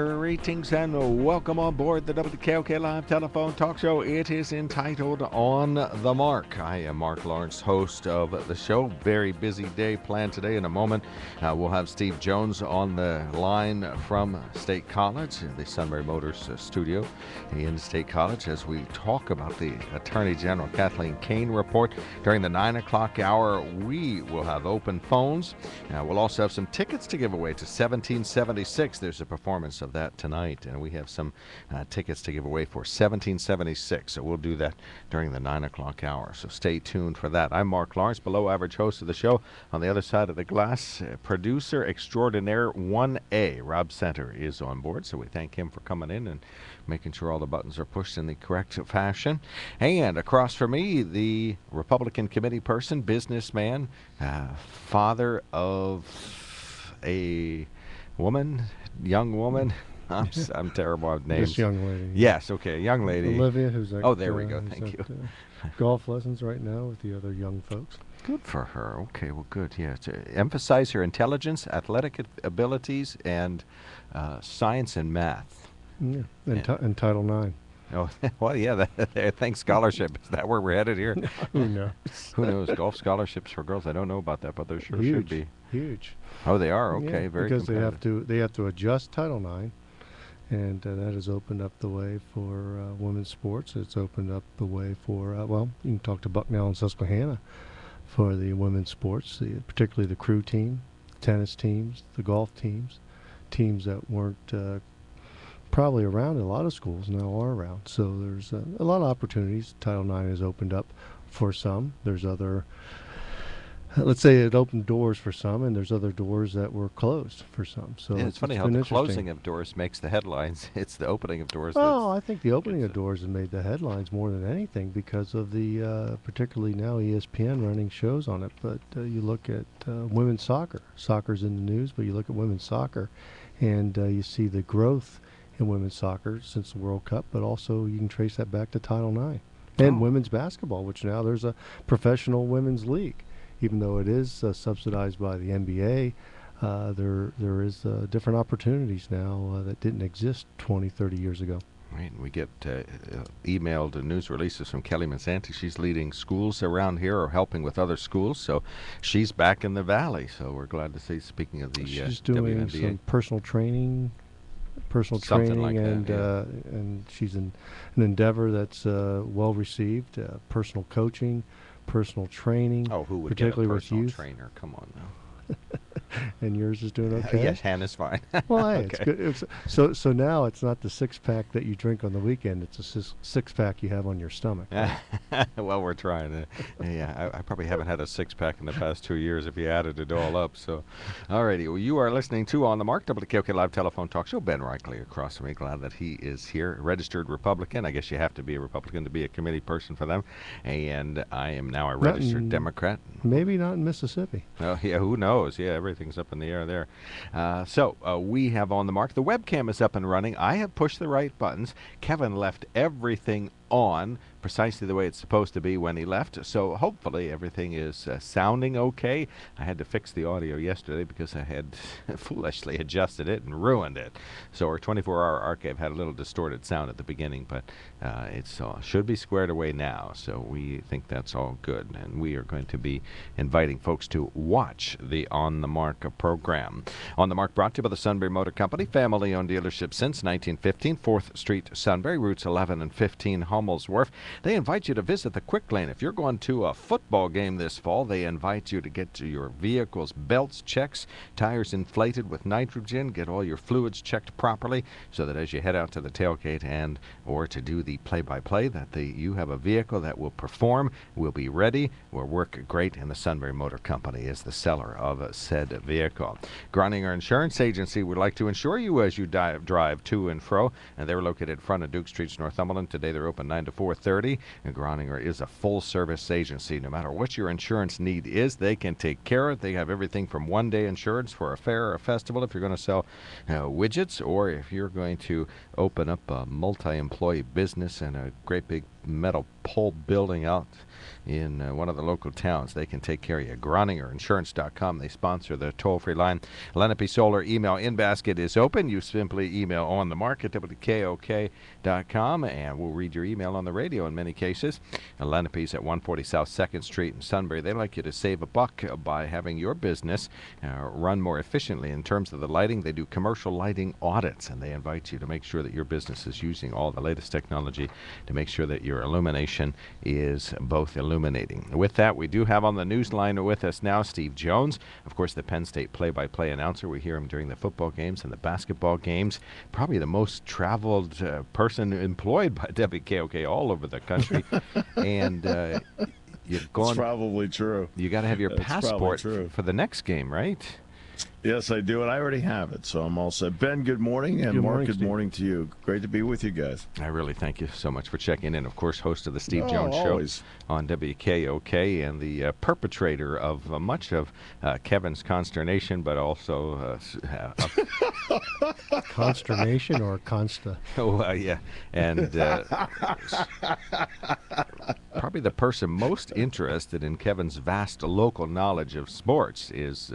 Greetings and welcome on board the WKOK Live Telephone Talk Show. It is entitled On the Mark. I am Mark Lawrence, host of the show. Very busy day planned today. In a moment, we'll have Steve Jones on the line from State College, the Sunbury Motors studio in State College, as we talk about the Attorney General Kathleen Kane report. During the 9 o'clock hour, we will have open phones. We'll also have some tickets to give away to 1776. There's a performance of that tonight, and we have some tickets to give away for 1776, so we'll do that during the 9 o'clock hour, so stay tuned for that. I'm Mark Lawrence, below average host of the show. On the other side of the glass, producer extraordinaire 1A, Rob Center, is on board, so we thank him for coming in and making sure all the buttons are pushed in the correct fashion. And across from me, the Republican committee person, businessman, father of a young woman. I'm terrible with names. This young lady. Yes, okay, young lady. Olivia, who's at, there we go, thank you. Golf lessons right now with the other young folks. Good for her. Okay, well, good. Yeah, to emphasize her intelligence, athletic abilities, and science and math. Yeah, and Title IX. Oh, well, yeah, thanks scholarship. Is that where we're headed here? Who knows? Who knows? Golf scholarships for girls. I don't know about that, but there sure should be. Huge. Oh, they are? Okay, yeah, very because competitive. they have to adjust Title IX, and that has opened up the way for women's sports. It's opened up the way for, you can talk to Bucknell and Susquehanna for the women's sports, particularly the crew team, tennis teams, the golf teams that weren't probably around in a lot of schools now are around. So there's a lot of opportunities. Title IX has opened up for some. There's other, let's say it opened doors for some, and there's other doors that were closed for some. So yeah, it's funny how the closing of doors makes the headlines. It's the opening of doors. Oh, I think the opening of doors has made the headlines more than anything because of the, particularly now ESPN running shows on it. But you look at women's soccer. Soccer's in the news, but you look at women's soccer, and you see the growth in women's soccer since the World Cup, but also you can trace that back to Title IX. And women's basketball, which now there's a professional women's league. Even though it is subsidized by the NBA, there is different opportunities now that didn't exist 20, 30 years ago. Right, we get emailed news releases from Kelly Mazzanti. She's leading schools around here or helping with other schools, so she's back in the Valley. So we're glad to see, speaking of the she's doing WNBA. Some personal training, Like and that, and she's in an endeavor that's well received. Personal coaching, personal training. Oh, who would particularly get a personal with youth. trainer? Come on now. And yours is doing okay? Yes, Hannah's fine. Well, hey, okay. It's good. So now it's not the six-pack that you drink on the weekend. It's a six-pack you have on your stomach. Well, we're trying to. Yeah, I probably haven't had a six-pack in the past 2 years if you added it all up. So, all righty. Well, you are listening to On the Mark, WKOK Live Telephone Talk Show. Ben Reichley across from me. Glad that he is here. Registered Republican. I guess you have to be a Republican to be a committee person for them. And I am now a registered Democrat. Maybe not in Mississippi. Oh, yeah, who knows? Yeah, everything's up in the air there. So we have On the Mark. The webcam is up and running. I have pushed the right buttons. Kevin left everything on precisely the way it's supposed to be when he left, so hopefully everything is sounding okay. I had to fix the audio yesterday because I had foolishly adjusted it and ruined it. So our 24-hour archive had a little distorted sound at the beginning, but it should be squared away now, so we think that's all good. And we are going to be inviting folks to watch the On the Mark program. On the Mark brought to you by the Sunbury Motor Company, family-owned dealership since 1915, 4th Street, Sunbury, routes 11 and 15, Hummel's Wharf. They invite you to visit the Quick Lane. If you're going to a football game this fall, they invite you to get to your vehicle's belts checks, tires inflated with nitrogen, get all your fluids checked properly so that as you head out to the tailgate and or to do the play-by-play, that you have a vehicle that will perform, will be ready, will work great, and the Sunbury Motor Company is the seller of said vehicle. Groninger Insurance Agency would like to insure you as you drive to and fro, and they're located in front of Duke Street, Northumberland. Today they're open 9 to 4:30. And Groninger is a full-service agency. No matter what your insurance need is, they can take care of it. They have everything from one-day insurance for a fair or a festival if you're going to sell widgets, or if you're going to open up a multi-employee business and a great big metal pole building out in one of the local towns. They can take care of you. Groningerinsurance.com. They sponsor the toll-free line. Lenape Solar email in basket is open. You simply email on the market at WKOK.com, and we'll read your email on the radio in many cases. Lenape's at 140 South 2nd Street in Sunbury. They'd like you to save a buck by having your business run more efficiently. In terms of the lighting, they do commercial lighting audits, and they invite you to make sure that your business is using all the latest technology to make sure that your illumination is both illuminating. With that, we do have on the news line with us now Steve Jones, of course, the Penn State play-by-play announcer. We hear him during the football games and the basketball games. Probably the most traveled person employed by WKOK all over the country. And you've gone. It's probably true. You got to have your passport for the next game, right? Yes, I do, and I already have it, so I'm all set. Ben, good morning, and Mark, good morning to you. Great to be with you guys. I really thank you so much for checking in. Of course, host of the Steve Jones always. Show on WKOK, and the perpetrator of much of Kevin's consternation, but also consternation or consta. Oh, yeah, and probably the person most interested in Kevin's vast local knowledge of sports is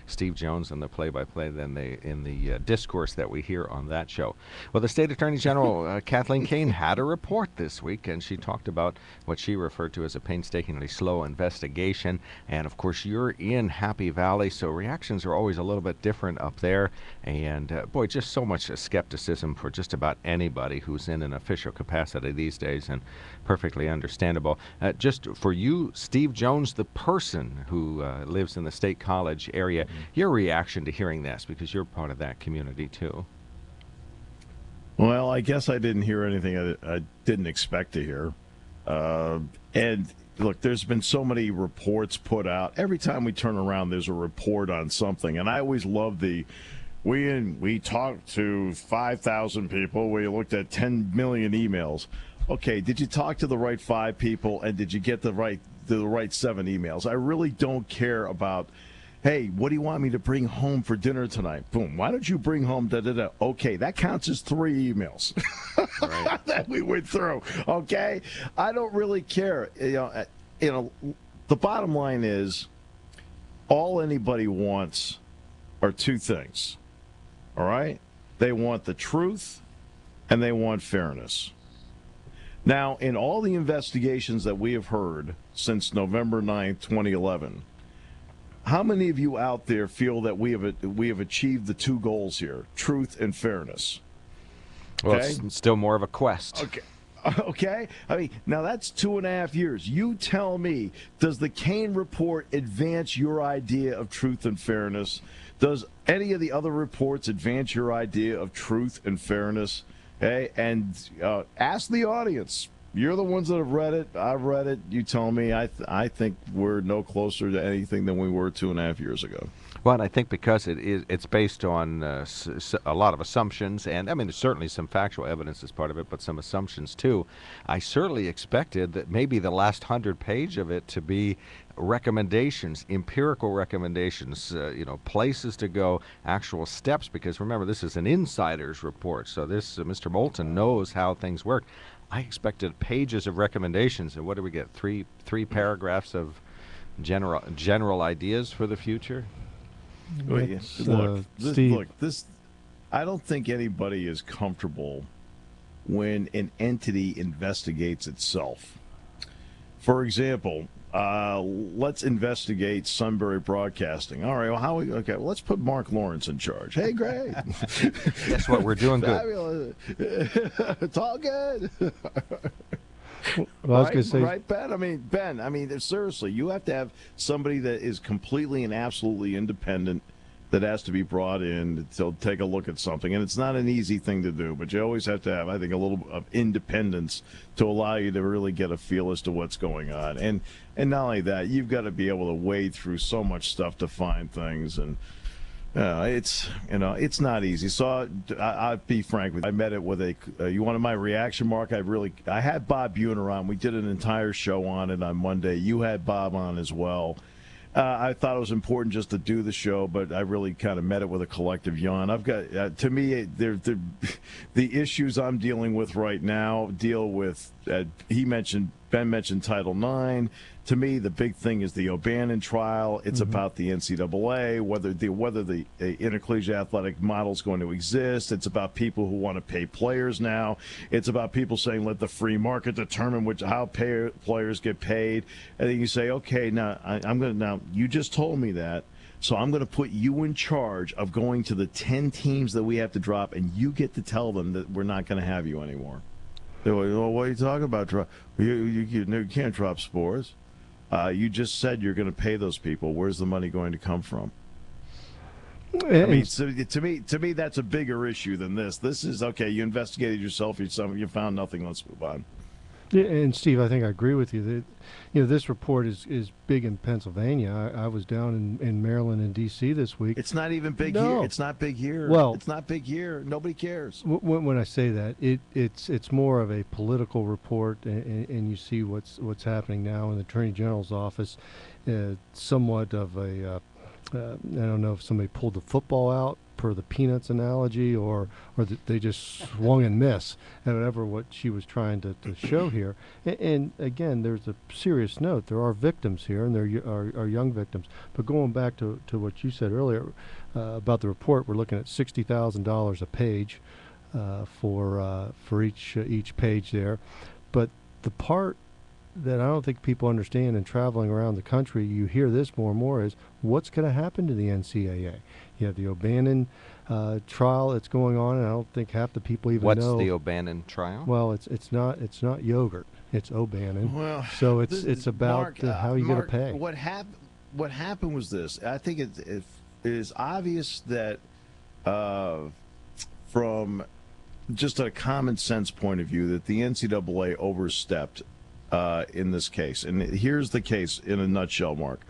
Steve Jones and the play-by-play in the discourse that we hear on that show. Well, the State Attorney General, Kathleen Kane, had a report this week, and she talked about what she referred to as a painstakingly slow investigation. And, of course, you're in Happy Valley, so reactions are always a little bit different up there. And, boy, just so much skepticism for just about anybody who's in an official capacity these days, and perfectly understandable. Just for you, Steve Jones, the person who lives in the State College area, your reaction to hearing this, because you're part of that community too. Well, I guess I didn't hear anything I didn't expect to hear. And look, there's been so many reports put out. Every time we turn around, there's a report on something. And I always love we talked to 5,000 people. We looked at 10 million emails. Okay, did you talk to the right 5 people, and did you get the right 7 emails? I really don't care about, hey, what do you want me to bring home for dinner tonight? Boom. Why don't you bring home da-da-da? Okay, that counts as 3 emails that we went through. Okay? I don't really care. You know, the bottom line is all anybody wants are 2 things. All right? They want the truth and they want fairness. Now, in all the investigations that we have heard since November 9th, 2011, how many of you out there feel that we have achieved the 2 goals here, truth and fairness? Well, it's still more of a quest. Okay. Okay? I mean, now that's 2.5 years. You tell me, does the Kane report advance your idea of truth and fairness? Does any of the other reports advance your idea of truth and fairness? Okay? And ask the audience. You're the ones that have read it. I've read it. You tell me. I think we're no closer to anything than we were 2.5 years ago. Well, and I think because it's based on a lot of assumptions, and I mean, there's certainly some factual evidence as part of it, but some assumptions too. I certainly expected that maybe the last 100 page of it to be recommendations, empirical recommendations, places to go, actual steps, because remember, this is an insider's report, so this Mr. Moulton knows how things work. I expected pages of recommendations, and what do we get? Three paragraphs of general ideas for the future. Look, this. I don't think anybody is comfortable when an entity investigates itself. For example, let's investigate Sunbury Broadcasting. All right, well, let's put Mark Lawrence in charge. Hey, great. Guess what? We're doing good. It's all good. Well, I was going to say, right, Ben? I mean, seriously, you have to have somebody that is completely and absolutely independent that has to be brought in to take a look at something. And it's not an easy thing to do, but you always have to have, I think, a little of independence to allow you to really get a feel as to what's going on. And not only that, you've got to be able to wade through so much stuff to find things. And it's not easy. So I'll be frank with you. I met it with you wanted my reaction, Mark? I had Bob Buhner on. We did an entire show on it on Monday. You had Bob on as well. I thought it was important just to do the show, but I really kind of met it with a collective yawn. I've got, to me, the issues I'm dealing with right now deal with, Ben mentioned Title IX. To me, the big thing is the O'Bannon trial. It's about the NCAA, whether the intercollegiate athletic model is going to exist. It's about people who want to pay players now. It's about people saying let the free market determine how players get paid. And then you say, okay, now you just told me that, so I'm going to put you in charge of going to the 10 teams that we have to drop, and you get to tell them that we're not going to have you anymore. They're like, well, what are you talking about? You can't drop sports. You just said you're going to pay those people. Where's the money going to come from? I mean, to me, that's a bigger issue than this. This is, okay, you investigated yourself, you found nothing, let's move on. Yeah, and Steve, I think I agree with you that this report is big in Pennsylvania. I was down in Maryland and D.C. this week. It's not even big here. It's not big here. Well, it's not big here. Nobody cares. When I say that, it's more of a political report, and you see what's happening now in the Attorney General's office. Somewhat of a I don't know if somebody pulled the football out per the Peanuts analogy, or they just swung and missed at whatever what she was trying to show here. And again, there's a serious note. There are victims here, and there are young victims. But going back to what you said earlier about the report, we're looking at $60,000 a page for each page there. But the part that I don't think people understand in traveling around the country, you hear this more and more, is what's going to happen to the NCAA. You have the O'Bannon trial that's going on, and I don't think half the people even know. What's the O'Bannon trial? Well, it's not yogurt. It's O'Bannon. Well, so it's about Mark, how you Mark, get to pay. What happened was this. I think it is obvious that from just a common sense point of view that the NCAA overstepped in this case. And here's the case in a nutshell, Mark.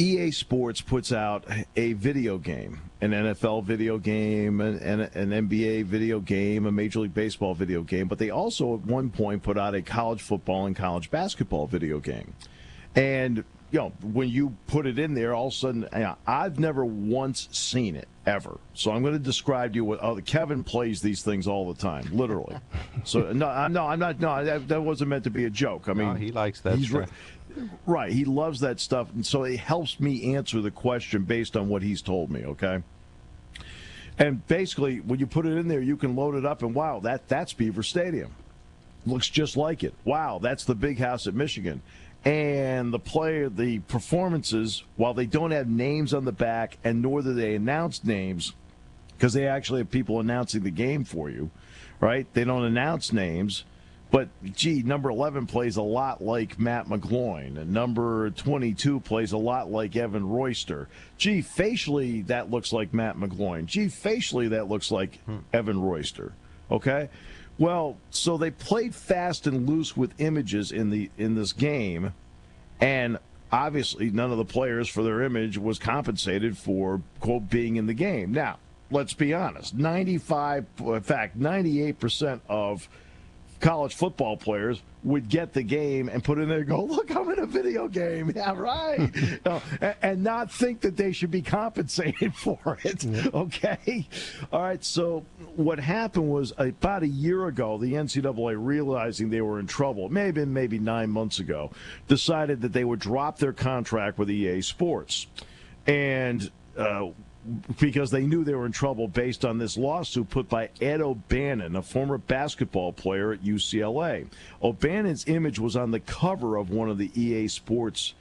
EA Sports puts out a video game, an NFL video game, an NBA video game, a Major League Baseball video game, but they also at one point put out a college football and college basketball video game. And, when you put it in there, all of a sudden, I've never once seen it, ever. So I'm going to describe to you what Kevin plays these things all the time, literally. So, I'm not, that wasn't meant to be a joke. I mean, he likes that stuff. Right, he loves that stuff, and so it helps me answer the question based on what he's told me, okay? And basically, when you put it in there, you can load it up, and wow, that's Beaver Stadium. Looks just like it. Wow, that's the big house at Michigan. And the performances, while they don't have names on the back, and nor do they announce names, because they actually have people announcing the game for you, right? They don't announce names. But, number 11 plays a lot like Matt McGloin, and number 22 plays a lot like Evan Royster. Facially, that looks like Matt McGloin. Facially, that looks like Evan Royster. Okay? Well, so they played fast and loose with images in this game, and obviously none of the players for their image was compensated for, quote, being in the game. Now, let's be honest. 98% of college football players would get the game and put in there and go, look, I'm in a video game. Yeah, right. And not think that they should be compensated for it. Okay? All right, so what happened was about a year ago, the NCAA, realizing they were in trouble, maybe 9 months ago, decided that they would drop their contract with EA Sports. And because they knew they were in trouble based on this lawsuit put by Ed O'Bannon, a former basketball player at UCLA. O'Bannon's image was on the cover of one of the EA Sports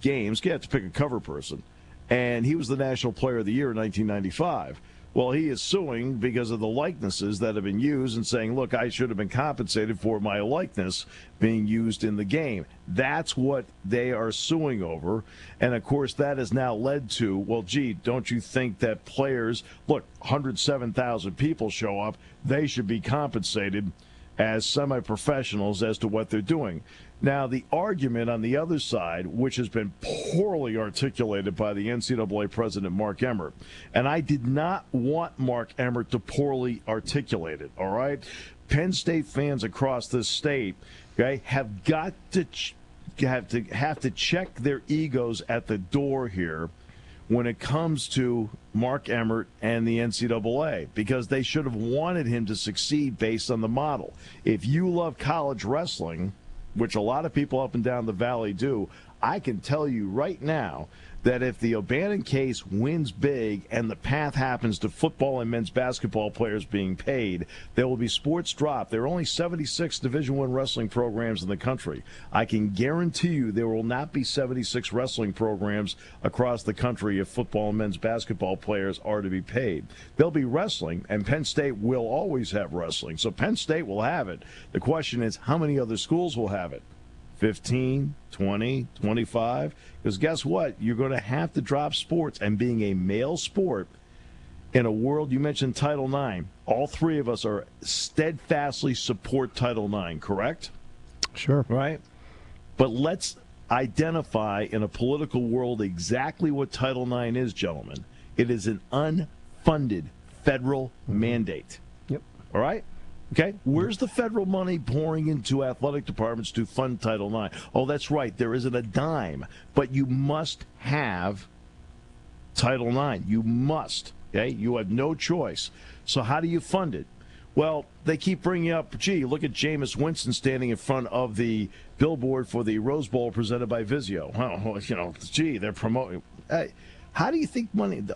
games. You have to pick a cover person. And he was the National Player of the Year in 1995. Well, he is suing because of the likenesses that have been used and saying, look, I should have been compensated for my likeness being used in the game. That's what they are suing over. And, of course, that has now led to, well, don't you think that players, look, 107,000 people show up, they should be compensated as semi-professionals as to what they're doing. Now, the argument on the other side, which has been poorly articulated by the NCAA president, Mark Emmert, and I did not want Mark Emmert to poorly articulate it, all right? Penn State fans across this state, okay, have got to have to check their egos at the door here when it comes to Mark Emmert and the NCAA, because they should have wanted him to succeed based on the model. If you love college wrestling, which a lot of people up and down the valley do, I can tell you right now that if the O'Bannon case wins big and the path happens to football and men's basketball players being paid, there will be sports drop. There are only 76 Division I wrestling programs in the country. I can guarantee you there will not be 76 wrestling programs across the country if football and men's basketball players are to be paid. There'll be wrestling, and Penn State will always have wrestling. So Penn State will have it. The question is, how many other schools will have it? 15, 20, 25? Because guess what? You're going to have to drop sports. And being a male sport in a world, you mentioned Title IX, all three of us are steadfastly support Title IX, correct? Sure. Right? But let's identify in a political world exactly what Title IX is, gentlemen. It is an unfunded federal mandate. Yep. All right? Okay, where's the federal money pouring into athletic departments to fund Title IX? Oh, that's right, there isn't a dime, but you must have Title IX. You must, okay? You have no choice. So how do you fund it? Well, they keep bringing up, gee, look at Jameis Winston standing in front of the billboard for the Rose Bowl presented by Vizio. Well, you know, gee, they're promoting. How do you think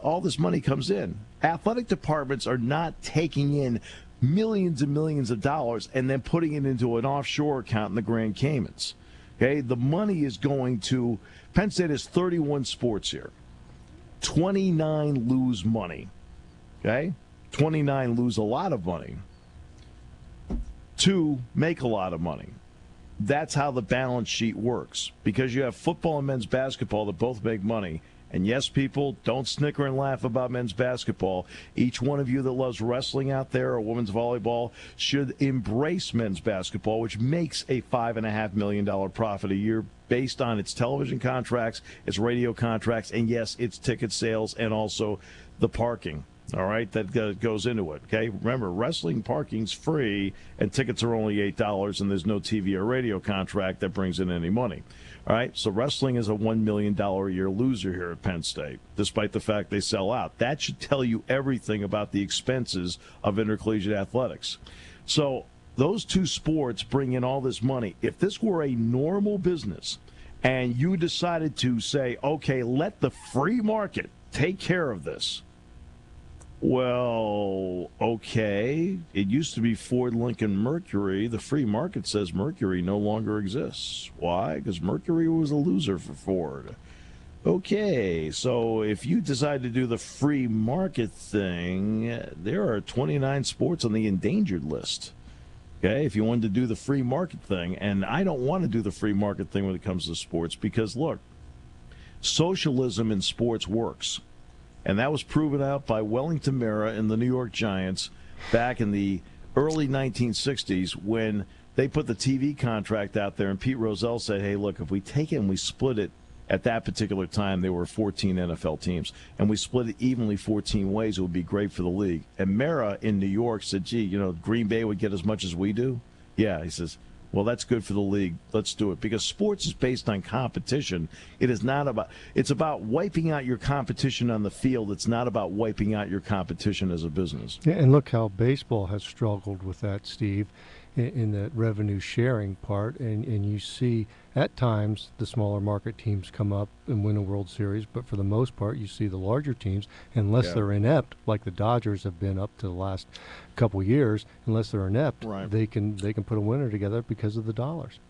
all this money comes in? Athletic departments are not taking in millions and millions of dollars and then putting it into an offshore account in the Grand Caymans. Okay, the money is going to Penn State has 31 sports here. 29 lose money. Okay? 29 lose a lot of money. 2 make a lot of money. That's how the balance sheet works. Because you have football and men's basketball that both make money. And yes, people, don't snicker and laugh about men's basketball. Each one of you that loves wrestling out there or women's volleyball should embrace men's basketball, which makes a $5.5 million profit a year based on its television contracts, its radio contracts, and yes, its ticket sales and also the parking. All right, that goes into it. Okay, remember, wrestling parking's free and tickets are only $8, and there's no TV or radio contract that brings in any money. All right, so wrestling is a $1 million a year loser here at Penn State, despite the fact they sell out. That should tell you everything about the expenses of intercollegiate athletics. So those two sports bring in all this money. If this were a normal business and you decided to say, okay, let the free market take care of this, well, okay. It used to be Ford, Lincoln, Mercury. The free market says Mercury no longer exists. Why? Because Mercury was a loser for Ford. Okay, so if you decide to do the free market thing, there are 29 sports on the endangered list. Okay, if you wanted to do the free market thing, and I don't want to do the free market thing when it comes to sports because, look, socialism in sports works. And that was proven out by Wellington Mara and the New York Giants back in the early 1960s when they put the TV contract out there and Pete Rozelle said, hey, look, if we take it and we split it, at that particular time there were 14 NFL teams, and we split it evenly 14 ways, it would be great for the league. And Mara in New York said, gee, you know, Green Bay would get as much as we do? Yeah, he says, well, that's good for the league. Let's do it. Because sports is based on competition. It's about wiping out your competition on the field. It's not about wiping out your competition as a business. Yeah, and look how baseball has struggled with that, Steve, in that revenue sharing part. And you see at times the smaller market teams come up and win a World Series, but for the most part you see the larger teams, unless they're inept, like the Dodgers have been up to the last couple years, unless they're inept, right, they can put a winner together because of the dollars.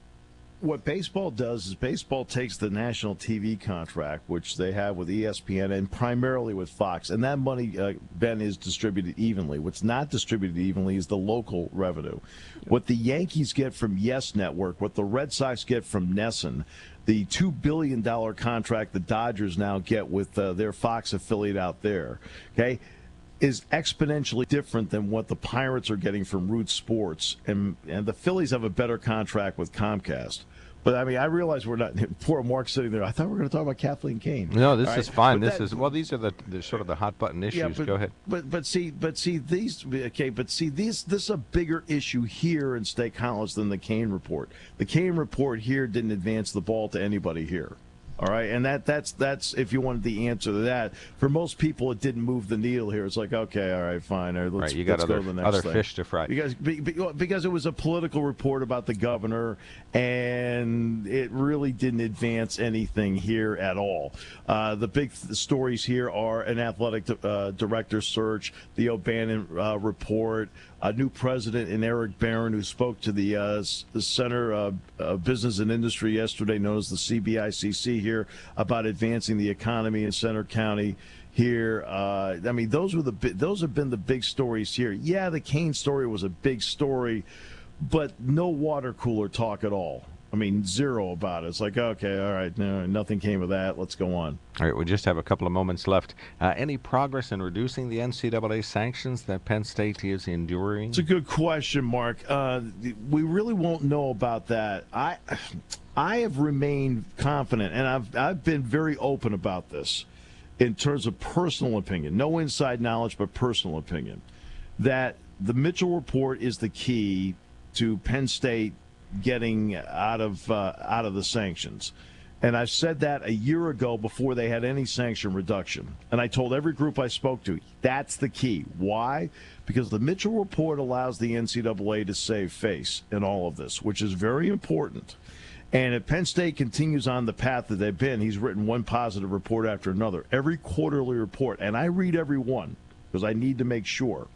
What baseball does is baseball takes the national TV contract, which they have with ESPN and primarily with Fox, and that money, Ben, is distributed evenly. What's not distributed evenly is the local revenue. What the Yankees get from Yes Network, what the Red Sox get from NESN, the $2 billion contract the Dodgers now get with their Fox affiliate out there, okay, is exponentially different than what the Pirates are getting from Root Sports. And the Phillies have a better contract with Comcast. But I mean, I realize we're not. Poor Mark sitting there. I thought we were going to talk about Kathleen Kane. No, this All is right, fine. but This is well. These are the sort of the hot button issues. but, Go ahead. But see these. Okay, but see this is a bigger issue here in State College than the Kane report. The Kane report here didn't advance the ball to anybody here. All right, and that's if you wanted the answer to that. For most people, it didn't move the needle here. It's like, okay, all right, fine. All right, let's, Right, you got let's other, go to the next other thing. fish to fry. Because it was a political report about the governor, and it really didn't advance anything here at all. The big stories here are an athletic director search, the O'Bannon report, a new president in Eric Barron, who spoke to the Center of Business and Industry yesterday, known as the CBICC here, about advancing the economy in Center County here. I mean, those have been the big stories here. Yeah, the Kane story was a big story, but no water cooler talk at all. I mean, zero about it. It's like, okay, all right, no, nothing came of that. Let's go on. All right, we just have a couple of moments left. Any progress in reducing the NCAA sanctions that Penn State is enduring? It's a good question, Mark. We really won't know about that. I have remained confident, and I've been very open about this in terms of personal opinion. No inside knowledge, but personal opinion. That the Mitchell report is the key to Penn State getting out of the sanctions. And I said that a year ago before they had any sanction reduction. And I told every group I spoke to, that's the key. Why? Because the Mitchell report allows the NCAA to save face in all of this, which is very important. And if Penn State continues on the path that they've been, he's written one positive report after another. Every quarterly report, and I read every one because I need to make sure,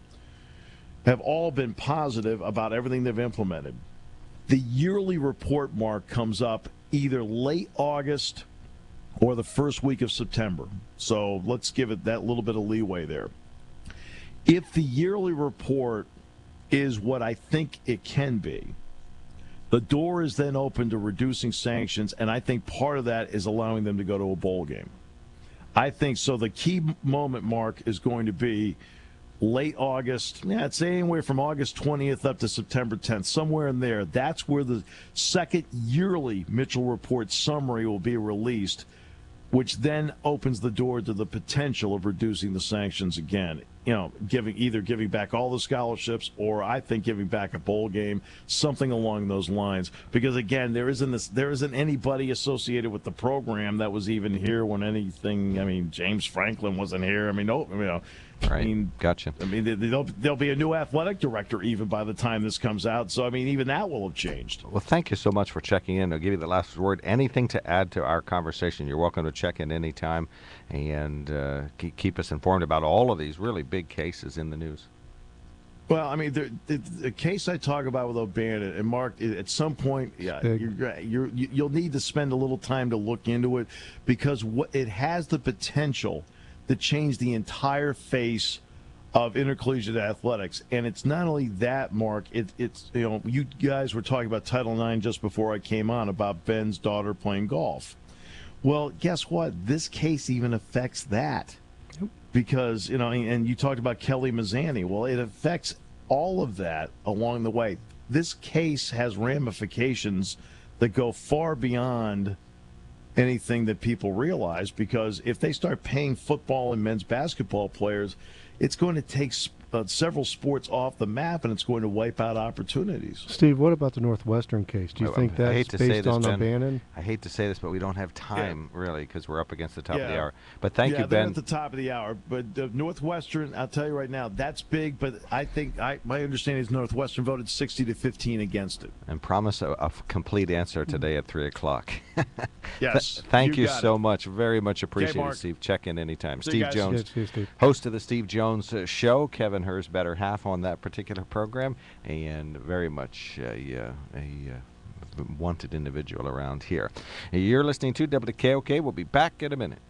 have all been positive about everything they've implemented. The yearly report, Mark, comes up either late August or the first week of September. So let's give it that little bit of leeway there. If the yearly report is what I think it can be, the door is then open to reducing sanctions, and I think part of that is allowing them to go to a bowl game. I think so. The key moment, Mark, is going to be late August. Yeah, it's anywhere from August 20th up to September 10th, somewhere in there. That's where the second yearly Mitchell Report summary will be released, which then opens the door to the potential of reducing the sanctions again. You know, giving back all the scholarships, or I think giving back a bowl game, something along those lines. Because again, there isn't anybody associated with the program that was even here when anything. I mean, James Franklin wasn't here. I mean, Right. I mean, Gotcha. I mean, there'll be a new athletic director even by the time this comes out. So I mean, even that will have changed. Well, thank you so much for checking in. I'll give you the last word. Anything to add to our conversation, you're welcome to check in anytime and keep us informed about all of these really big cases in the news. Well, I mean, the case I talk about with O'Bannon and Mark, at some point, yeah, you'll need to spend a little time to look into it, because it has the potential to change the entire face of intercollegiate athletics. And it's not only that, Mark, it's you guys were talking about Title IX just before I came on about Ben's daughter playing golf. Well, guess what? This case even affects that. Because, and you talked about Kelly Mazzani. Well, it affects all of that along the way. This case has ramifications that go far beyond anything that people realize, because if they start paying football and men's basketball players, it's going to take several sports off the map, and it's going to wipe out opportunities. Steve, what about the Northwestern case? Do you think that's based on O'Bannon? I hate to say this, but we don't have time, really, because we're up against the top of the hour. But thank you, Ben. At the top of the hour. But Northwestern, I'll tell you right now, that's big, but I think my understanding is Northwestern voted 60-15 against it. And promise a complete answer today at 3 o'clock. Yes. Thank you so much. Very much appreciated, Mark. Steve. Check in anytime. See you Steve guys. Jones, Steve. host of the Steve Jones Show. Kevin Herr's better half on that particular program, and very much a wanted individual around here. You're listening to WKOK. We'll be back in a minute.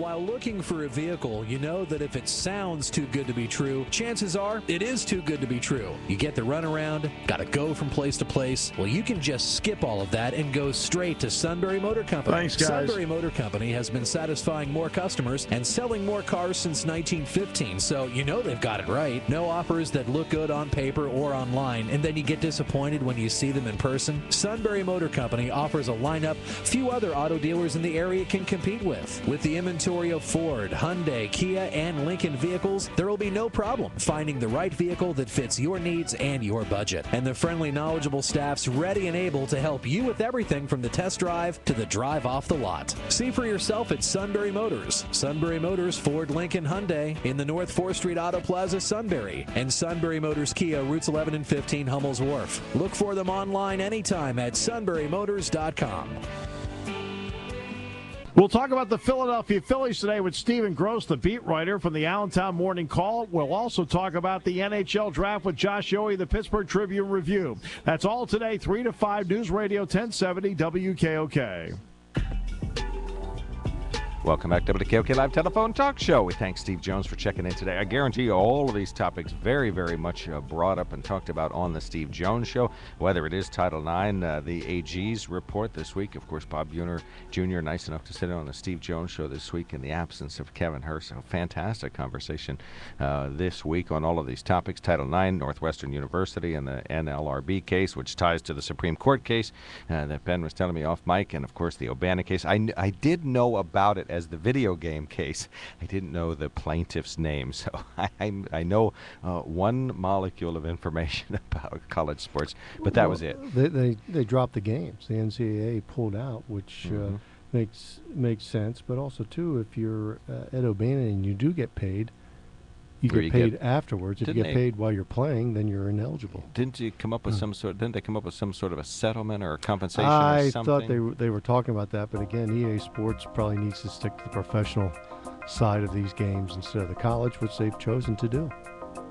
While looking for a vehicle, you know that if it sounds too good to be true, chances are it is too good to be true. You get the runaround, gotta go from place to place. Well, you can just skip all of that and go straight to Sunbury Motor Company. Thanks, guys. Sunbury Motor Company has been satisfying more customers and selling more cars since 1915, so you know they've got it right. No offers that look good on paper or online, and then you get disappointed when you see them in person. Sunbury Motor Company offers a lineup few other auto dealers in the area can compete with. With the inventory of Ford, Hyundai, Kia, and Lincoln vehicles, there will be no problem finding the right vehicle that fits your needs and your budget. And the friendly, knowledgeable staff's ready and able to help you with everything from the test drive to the drive off the lot. See for yourself at Sunbury Motors. Sunbury Motors, Ford, Lincoln, Hyundai in the North 4th Street Auto Plaza, Sunbury. And Sunbury Motors Kia, routes 11 and 15, Hummel's Wharf. Look for them online anytime at sunburymotors.com. We'll talk about the Philadelphia Phillies today with Stephen Gross, the beat writer from the Allentown Morning Call. We'll also talk about the NHL draft with Josh Yohe, the Pittsburgh Tribune Review. That's all today, 3 to 5, News Radio 1070 WKOK. Welcome back to WKOK Live Telephone Talk Show. We thank Steve Jones for checking in today. I guarantee you all of these topics very, very much brought up and talked about on the Steve Jones Show, whether it is Title IX, the AG's report this week. Of course, Bob Buhner Jr., nice enough to sit in on the Steve Jones Show this week in the absence of Kevin Hurst. A fantastic conversation this week on all of these topics. Title IX, Northwestern University, and the NLRB case, which ties to the Supreme Court case that Ben was telling me off mic, and, of course, the O'Bannon case. I did know about it as the video game case. I didn't know the plaintiff's name, so I know one molecule of information about college sports, but that was it. They dropped the games. The NCAA pulled out, which makes sense. But also, too, if you're Ed O'Bannon and you do get paid, you get paid afterwards. If you get paid while you're playing, then you're ineligible. Didn't you come up with some sort? Didn't they come up with some sort of a settlement or a compensation or I something? thought they were talking about that, but again, EA Sports probably needs to stick to the professional side of these games instead of the college, which they've chosen to do.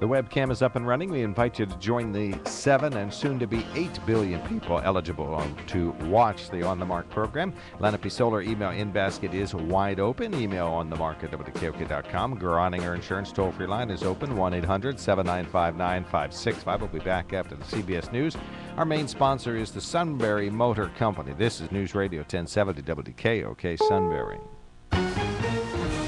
The webcam is up and running. We invite you to join the 7 and soon-to-be 8 billion people eligible to watch the On the Mark program. Lenape Solar email in basket is wide open. Email on the mark at WKOK.com. Groninger Insurance toll-free line is open, 1-800-795-9565. We'll be back after the CBS News. Our main sponsor is the Sunbury Motor Company. This is News Radio 1070 WKOK Sunbury.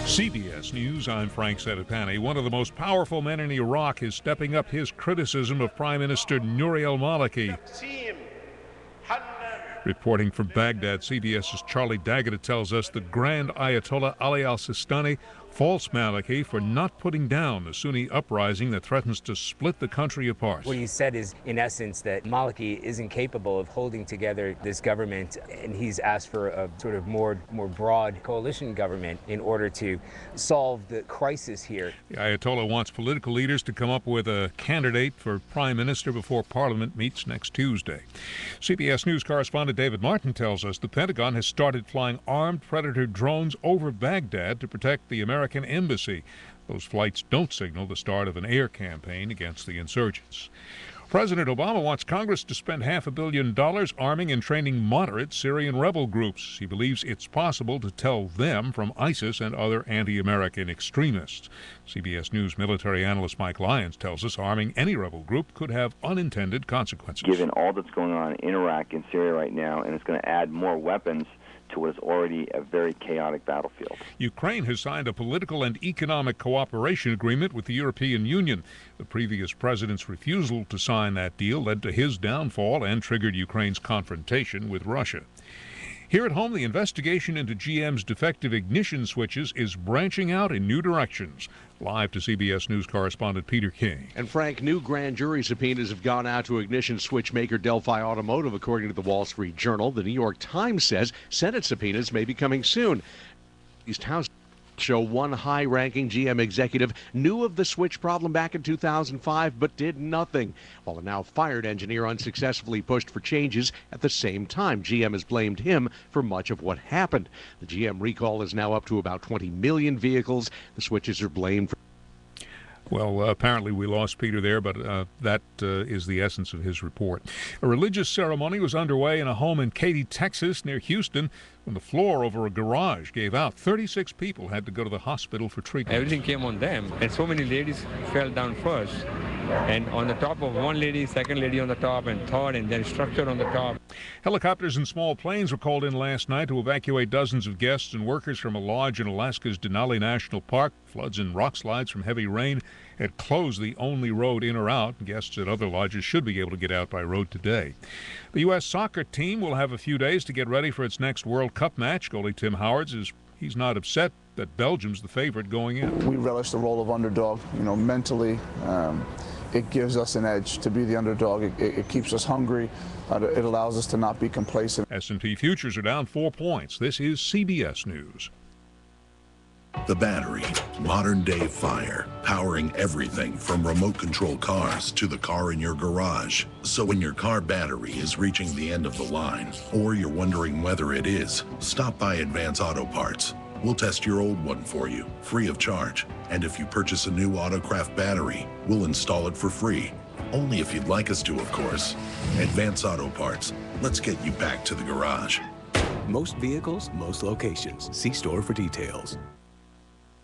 CBS News, I'm Frank Sedapani. One of the most powerful men in Iraq is stepping up his criticism of Prime Minister Nouri al-Maliki. Reporting from Baghdad, CBS's Charlie Daggett tells us the Grand Ayatollah Ali al-Sistani faults Maliki for not putting down the Sunni uprising that threatens to split the country apart. What he said is, in essence, that Maliki isn't capable of holding together this government, and he's asked for a sort of more broad coalition government in order to solve the crisis here. The Ayatollah wants political leaders to come up with a candidate for prime minister before Parliament meets next Tuesday. CBS News correspondent David Martin tells us the Pentagon has started flying armed Predator drones over Baghdad to protect the American embassy. Those flights don't signal the start of an air campaign against the insurgents. President Obama wants Congress to spend $500 million arming and training moderate Syrian rebel groups. He believes it's possible to tell them from ISIS and other anti-American extremists. CBS News military analyst Mike Lyons tells us arming any rebel group could have unintended consequences. Given all that's going on in Iraq and Syria right now, and it's going to add more weapons to what is already a very chaotic battlefield. Ukraine has signed a political and economic cooperation agreement with the European Union. The previous president's refusal to sign that deal led to his downfall and triggered Ukraine's confrontation with Russia. Here at home, the investigation into GM's defective ignition switches is branching out in new directions. Live to CBS News correspondent Peter King. And Frank, new grand jury subpoenas have gone out to ignition switch maker Delphi Automotive, according to the Wall Street Journal. The New York Times says Senate subpoenas may be coming soon. East House show one high-ranking GM executive knew of the switch problem back in 2005 but did nothing, while a now fired engineer unsuccessfully pushed for changes at the same time. GM has blamed him for much of what happened. The GM recall is now up to about 20 million vehicles. The switches are blamed for Well, apparently we lost Peter there, but that is the essence of his report. A religious ceremony was underway in a home in Katy, Texas, near Houston, when the floor over a garage gave out. 36 people had to go to the hospital for treatment. Everything came on them, and so many ladies fell down first. And on the top of one lady, second lady on the top, and third, and then structure on the top. Helicopters and small planes were called in last night to evacuate dozens of guests and workers from a lodge in Alaska's Denali National Park. Floods and rock slides from heavy rain had closed the only road in or out. Guests at other lodges should be able to get out by road today. The U.S. soccer team will have a few days to get ready for its next World Cup match. Goalie Tim Howard he's not upset that Belgium's the favorite going in. We relish the role of underdog. Mentally, it gives us an edge to be the underdog. It keeps us hungry. It allows us to not be complacent. S&P futures are down 4 points. This is CBS News. The Battery, modern-day fire, powering everything from remote-control cars to the car in your garage. So when your car battery is reaching the end of the line, or you're wondering whether it is, stop by Advance Auto Parts. We'll test your old one for you, free of charge. And if you purchase a new Autocraft battery, we'll install it for free. Only if you'd like us to, of course. Advance Auto Parts. Let's get you back to the garage. Most vehicles, most locations. See store for details.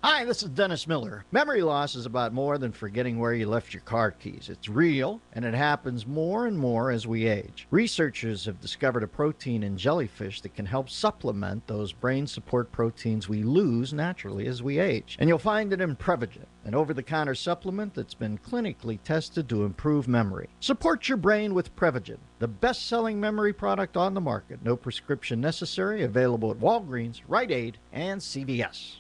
Hi, this is Dennis Miller. Memory loss is about more than forgetting where you left your car keys. It's real, and it happens more and more as we age. Researchers have discovered a protein in jellyfish that can help supplement those brain support proteins we lose naturally as we age. And you'll find it in Prevagen, an over-the-counter supplement that's been clinically tested to improve memory. Support your brain with Prevagen, the best-selling memory product on the market. No prescription necessary, available at Walgreens, Rite Aid, and CVS.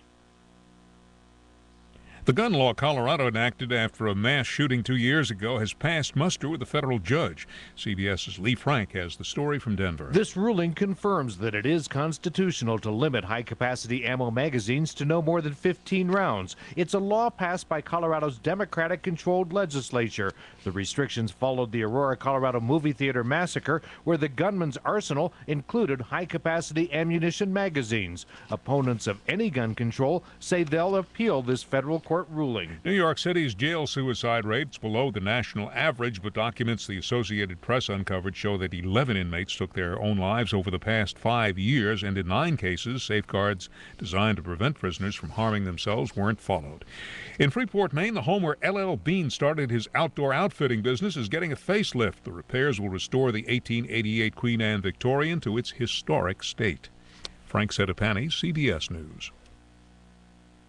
The gun law Colorado enacted after a mass shooting 2 years ago has passed muster with a federal judge. CBS's Lee Frank has the story from Denver. This ruling confirms that it is constitutional to limit high-capacity ammo magazines to no more than 15 rounds. It's a law passed by Colorado's Democratic-controlled legislature. The restrictions followed the Aurora, Colorado movie theater massacre, where the gunman's arsenal included high-capacity ammunition magazines. Opponents of any gun control say they'll appeal this federal court ruling. New York City's jail suicide rates below the national average, but documents the Associated Press uncovered show that 11 inmates took their own lives over the past 5 years, and in 9 cases, safeguards designed to prevent prisoners from harming themselves weren't followed. In Freeport, Maine, the home where L.L. Bean started his outdoor outfitting business is getting a facelift. The repairs will restore the 1888 Queen Anne Victorian to its historic state. Frank Sedapani, CBS News.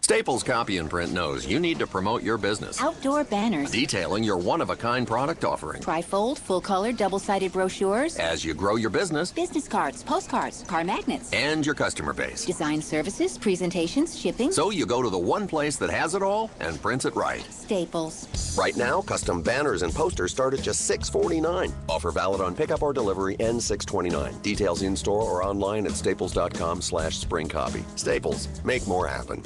Staples Copy and Print knows you need to promote your business. Outdoor banners. Detailing your one-of-a-kind product offering. Trifold, full-color, double-sided brochures. As you grow your business. Business cards, postcards, car magnets. And your customer base. Design services, presentations, shipping. So you go to the one place that has it all and prints it right. Staples. Right now, custom banners and posters start at just $6.49. Offer valid on pickup or delivery ends $6.29. Details in-store or online at staples.com/springcopy. Staples. Make more happen.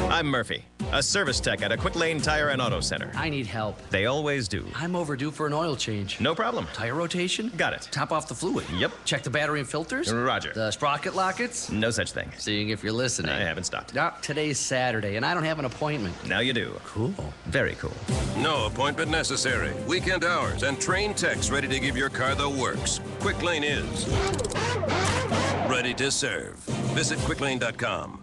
I'm Murphy, a service tech at a Quick Lane Tire and Auto Center. I need help. They always do. I'm overdue for an oil change. No problem. Tire rotation? Got it. Top off the fluid? Yep. Check the battery and filters? Roger. The sprocket lockets? No such thing. Seeing if you're listening. I haven't stopped. Today's Saturday, and I don't have an appointment. Now you do. Cool. Very cool. No appointment necessary. Weekend hours and trained techs ready to give your car the works. Quick Lane is ready to serve. Visit quicklane.com.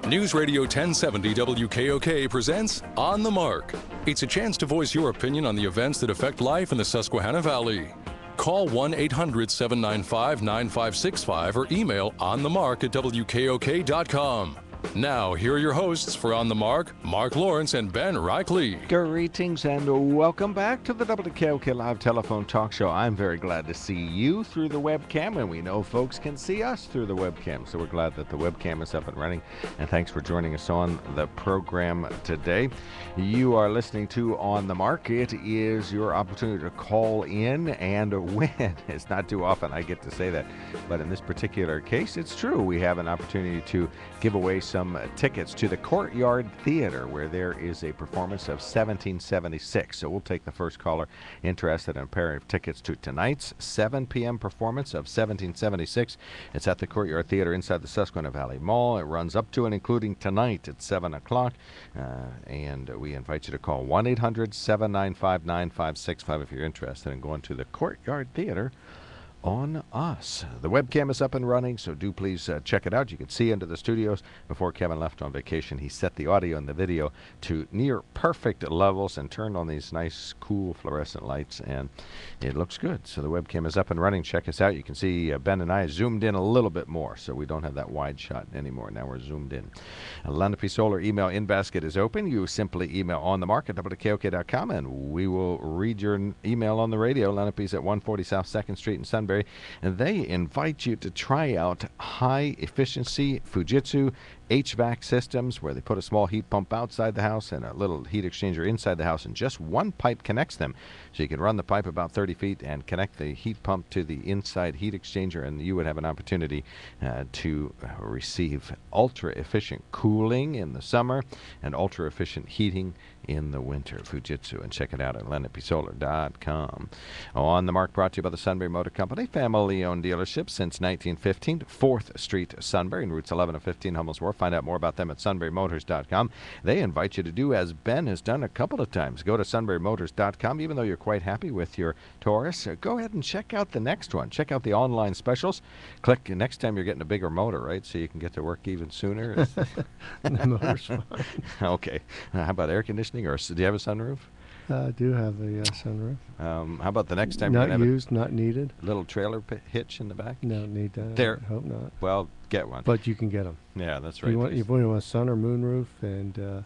News Radio 1070 WKOK presents On the Mark. It's a chance to voice your opinion on the events that affect life in the Susquehanna Valley. Call 1-800-795-9565 or email onthemark@wkok.com. Now, here are your hosts for On the Mark, Mark Lawrence and Ben Reichley. Greetings and welcome back to the WKOK Live Telephone Talk Show. I'm very glad to see you through the webcam, and we know folks can see us through the webcam, so we're glad that the webcam is up and running, and thanks for joining us on the program today. You are listening to On the Mark. It is your opportunity to call in and win. It's not too often I get to say that, but in this particular case, it's true. We have an opportunity to give away some some tickets to the Courtyard Theater, where there is a performance of 1776. So we'll take the first caller interested in a pair of tickets to tonight's 7 p.m. performance of 1776. It's at the Courtyard Theater inside the Susquehanna Valley Mall. It runs up to and including tonight at 7 o'clock. And we invite you to call 1-800-795-9565 if you're interested in going to the Courtyard Theater on us. The webcam is up and running, so do please check it out. You can see into the studios. Before Kevin left on vacation, he set the audio and the video to near perfect levels and turned on these nice, cool fluorescent lights, and it looks good. So the webcam is up and running. Check us out. You can see Ben and I zoomed in a little bit more, so we don't have that wide shot anymore. Now we're zoomed in. Lenape Solar email in basket is open. You simply email on the mark at WKOK.com, and we will read your email on the radio. Lenape's at 140 South 2nd Street in Sunbury. And they invite you to try out high-efficiency Fujitsu HVAC systems, where they put a small heat pump outside the house and a little heat exchanger inside the house, and just one pipe connects them. So you can run the pipe about 30 feet and connect the heat pump to the inside heat exchanger, and you would have an opportunity to receive ultra-efficient cooling in the summer and ultra-efficient heating in the winter. Fujitsu, and check it out at lenapesolar.com. On the Mark, brought to you by the Sunbury Motor Company, family-owned dealership since 1915, 4th Street, Sunbury, and routes 11 and 15, Hummel's Wharf. Find out more about them at sunburymotors.com. They invite you to do as Ben has done a couple of times. Go to sunburymotors.com. Even though you're quite happy with your Taurus, go ahead and check out the next one. Check out the online specials. Click next time you're getting a bigger motor, right? So you can get to work even sooner. The motor's fine. Okay. How about air conditioning, or do you have a sunroof? I do have a sunroof. How about the next time? Not you're used, not needed. Little trailer hitch in the back? No, need that. There. I hope not. Well, get one. But you can get them. Yeah, that's right. You want a sun or moon roof, and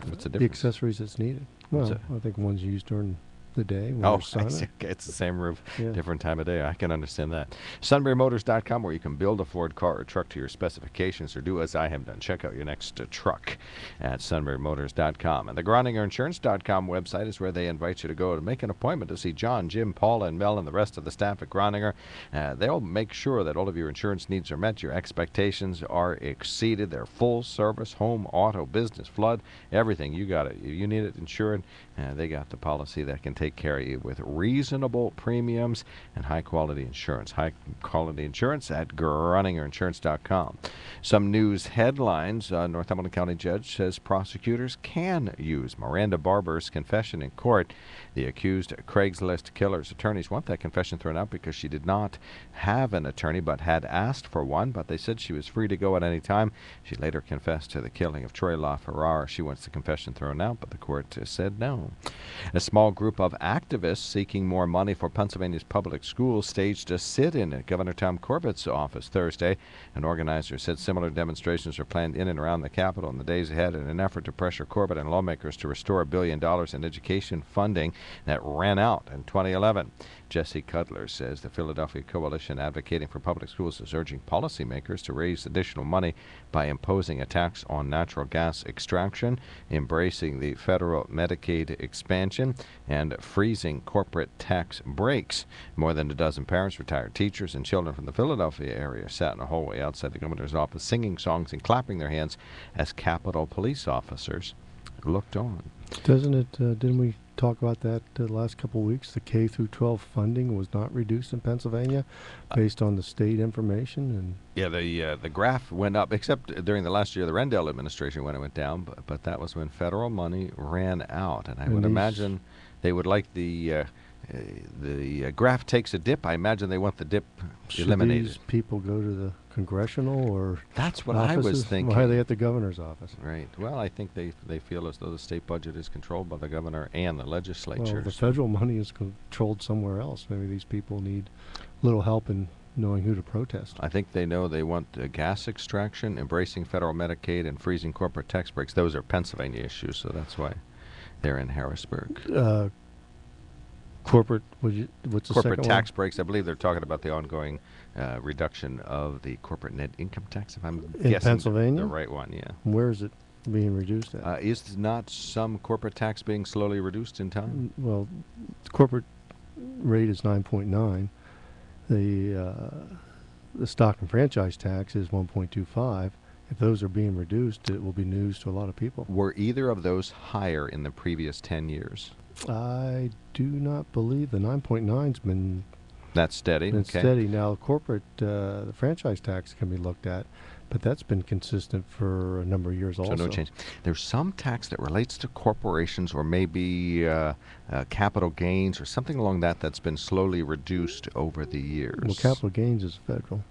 what's the the difference? accessories that's needed. Well, I think one's used during the day. When Oh, there's sun. I see. Okay, it's the same roof, Yeah. different time of day. I can understand that. SunburyMotors.com, where you can build a Ford car or truck to your specifications, or do as I have done. Check out your next truck at SunburyMotors.com. And the GroningerInsurance.com website is where they invite you to go to make an appointment to see John, Jim, Paula, and Mel, and the rest of the staff at Groninger. They'll make sure that all of your insurance needs are met, your expectations are exceeded. They're full service, home, auto, business, flood, everything. You got it. You need it insured. They got the policy that can take care of you with reasonable premiums and high-quality insurance. High-quality insurance at GroningerInsurance.com. Some news headlines. Northumberland County judge says prosecutors can use Miranda Barber's confession in court. The accused Craigslist killer's attorneys want that confession thrown out because she did not have an attorney but had asked for one, but they said she was free to go at any time. She later confessed to the killing of Troy LaFerrara. She wants the confession thrown out, but the court said no. A small group of activists seeking more money for Pennsylvania's public schools staged a sit-in at Governor Tom Corbett's office Thursday. An organizer said similar demonstrations are planned in and around the Capitol in the days ahead in an effort to pressure Corbett and lawmakers to restore $1 billion in education funding that ran out in 2011. Jesse Cutler says the Philadelphia Coalition advocating for public schools is urging policymakers to raise additional money by imposing a tax on natural gas extraction, embracing the federal Medicaid expansion, and freezing corporate tax breaks. More than a dozen parents, retired teachers, and children from the Philadelphia area sat in a hallway outside the governor's office singing songs and clapping their hands as Capitol police officers looked on. Doesn't it, didn't we talk about that the last couple of weeks? The K through 12 funding was not reduced in Pennsylvania based on the state information. And yeah, the graph went up, except during the last year, the Rendell administration, when it went down, but that was when federal money ran out. And I would imagine they would like the graph takes a dip. I imagine they want the dip eliminated. Should these people go to the congressional or That's what offices? I was thinking. Why are they at the governor's office? Right. Well, I think they feel as though the state budget is controlled by the governor and the legislature. Well, the federal money is controlled somewhere else. Maybe these people need a little help in knowing who to protest. I think they know they want gas extraction, embracing federal Medicaid, and freezing corporate tax breaks. Those are Pennsylvania issues, so that's why they're in Harrisburg. Corporate, what's the corporate second tax one? breaks. I believe they're talking about the ongoing reduction of the corporate net income tax. If I'm In guessing Pennsylvania? the right one, yeah. Where is it being reduced at? Is not some corporate tax being slowly reduced in time? Well, the corporate rate is 9.9. The stock and franchise tax is 1.25, if those are being reduced, it will be news to a lot of people. Were either of those higher in the previous 10 years? I do not believe the 9.9's been That's steady. been Okay. steady. Now, corporate, the franchise tax can be looked at, but that's been consistent for a number of years also. So no change. There's some tax that relates to corporations or maybe capital gains or something along that's been slowly reduced over the years. Well, capital gains is federal.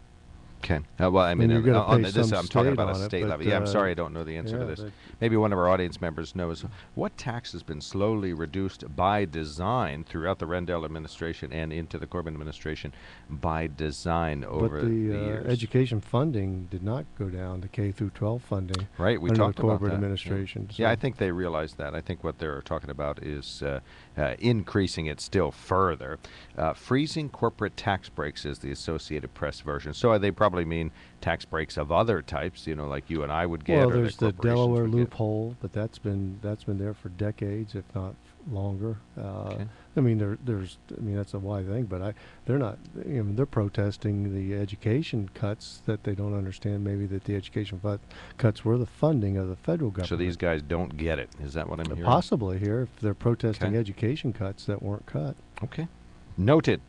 Okay. Well, I mean, you're gonna on pay this, some I'm talking state about on a it, state but, level. Yeah, I'm sorry I don't know the answer to yeah, this. but- Maybe one of our audience members knows. What tax has been slowly reduced by design throughout the Rendell administration and into the Corbyn administration by design over But the years? education funding did not go down, the K through 12 funding. Right, we under talked the about Corbyn that. administration. Yeah, I think they realize that. I think what they're talking about is increasing it still further. Freezing corporate tax breaks is the Associated Press version. So they probably mean tax breaks of other types, like you and I would get. Well, or there's the corporations Delaware would get. loophole, but that's been there for decades, if not longer. Okay. I mean, that's a wide thing, but they're not. They're protesting the education cuts that they don't understand. Maybe that the education cuts were the funding of the federal government. So these guys don't get it. Is that what I'm hearing? Possibly here, if they're protesting Okay. education cuts that weren't cut. Okay. Noted.